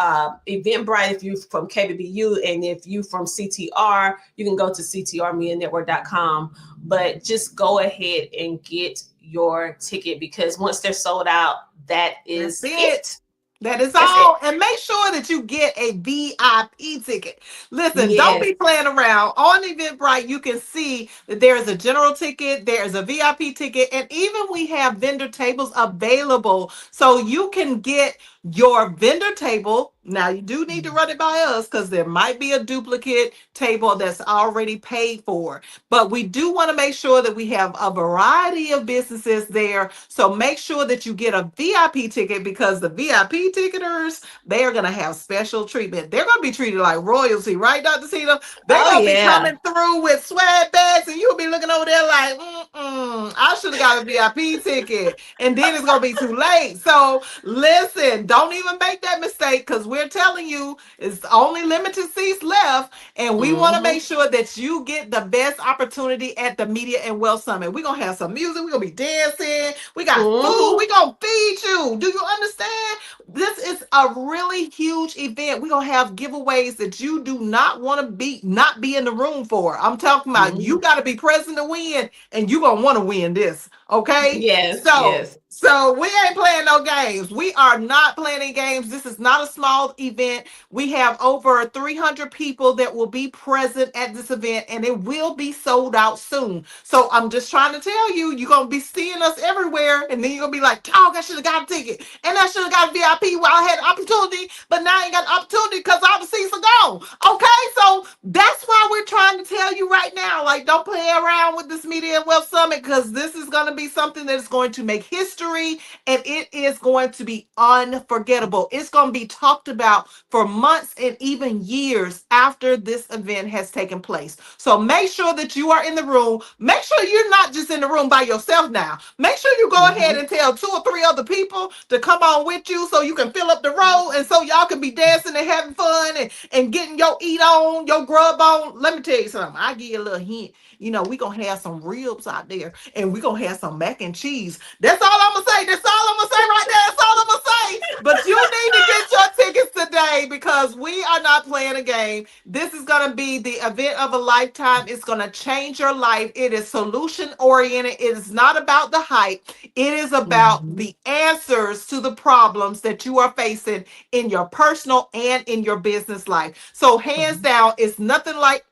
Eventbrite if you from KBBU, and if you from CTR, you can go to ctrmedianetwork.com. But just go ahead and get your ticket, because once they're sold out, that That's is it. it. That is That's it. all. And make sure that you get a VIP ticket. Listen, don't Yes. be playing around. On Eventbrite, you can see that there is a general ticket, there is a VIP ticket, and even we have vendor tables available. So you can get your vendor table. Now, you do need to run it by us because there might be a duplicate table that's already paid for. But we do want to make sure that we have a variety of businesses there. So make sure that you get a VIP ticket, because the VIP ticketers, they are going to have special treatment. They're going to be treated like royalty, right, Dr. Cena? They're Oh going to be yeah. coming through with swag bags, and you'll be looking over there like, I should have got a VIP ticket. And then it's going to be too late. So listen, don't even make that mistake, because we're telling you it's only limited seats left. And we want to make Mm-hmm. sure that you get the best opportunity at the Media and Wealth Summit. We're going to have some music. We're going to be dancing. We got food. Mm-hmm. We're going to feed you. Do you understand? This is a really huge event. We're going to have giveaways that you do not want to not be in the room for. I'm talking about you Mm-hmm. got to be present to win, and you're going to want to win this. Okay? Yes, So, yes. so we ain't playing no games. We are not playing any games. This is not a small event. We have over 300 people that will be present at this event, and it will be sold out soon. So I'm just trying to tell you, you're going to be seeing us everywhere, and then you're going to be like, oh, I should have got a ticket, and I should have got a VIP while I had the opportunity, but now I ain't got the opportunity because all the seats are gone. Okay, so that's why we're trying to tell you right now, like, don't play around with this Media and Wealth Summit, because this is going to be something that is going to make history, and it is going to be unforgettable. It's going to be talked about for months and even years after this event has taken place. So make sure that you are in the room. Make sure you're not just in the room by yourself now. Make sure you go ahead Mm-hmm. and tell 2 or 3 other people to come on with you, so you can fill up the row, and so y'all can be dancing and having fun, and getting your eat on, your grub on. Let me tell you something. I give you a little hint. We gonna have some ribs out there, and we gonna have some mac and cheese. That's all I'm gonna say. That's all I'm gonna say right there. That's all I'm gonna say. But you need to get your tickets today, because we are not playing a game. This is gonna be the event of a lifetime. It's gonna change your life. It is solution oriented. It is not about the hype. It is about Mm-hmm. the answers to the problems that you are facing in your personal and in your business life. So hands down, it's nothing like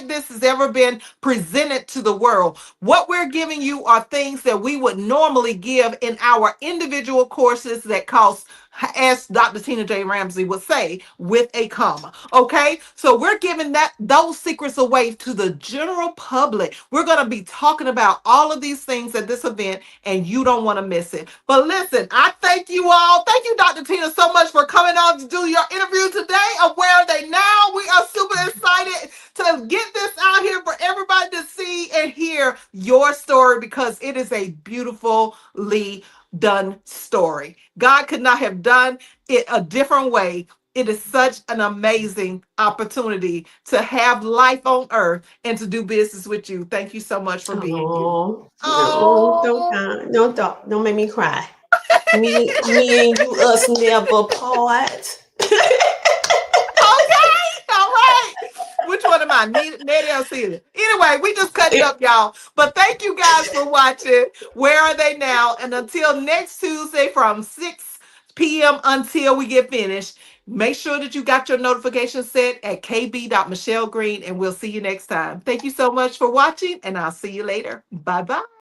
this has ever been presented to the world. What we're giving you are things that we would normally give in our individual courses that cost, as Dr. Tina J. Ramsay would say, with a comma. Okay, so we're giving those secrets away to the general public. We're going to be talking about all of these things at this event, and you don't want to miss it. But listen, I thank you all. Thank you, Dr. Tina, so much for coming on to do your interview today of Where Are They Now. We are super excited to get this out here for everybody to see and hear your story, because it is a beautifully done story. God could not have done it a different way. It is such an amazing opportunity to have life on earth and to do business with you. Thank you so much for being you. Oh, no, Oh, don't make me cry. Me and you, us never part. okay. All right. Which one am I? Nettie or Celia? Anyway, we just cutting up, y'all. But thank you guys for watching. Where are they now? And until next Tuesday from 6 p.m. until we get finished, make sure that you got your notification set at kb.michellegreen, and we'll see you next time. Thank you so much for watching, and I'll see you later. Bye bye.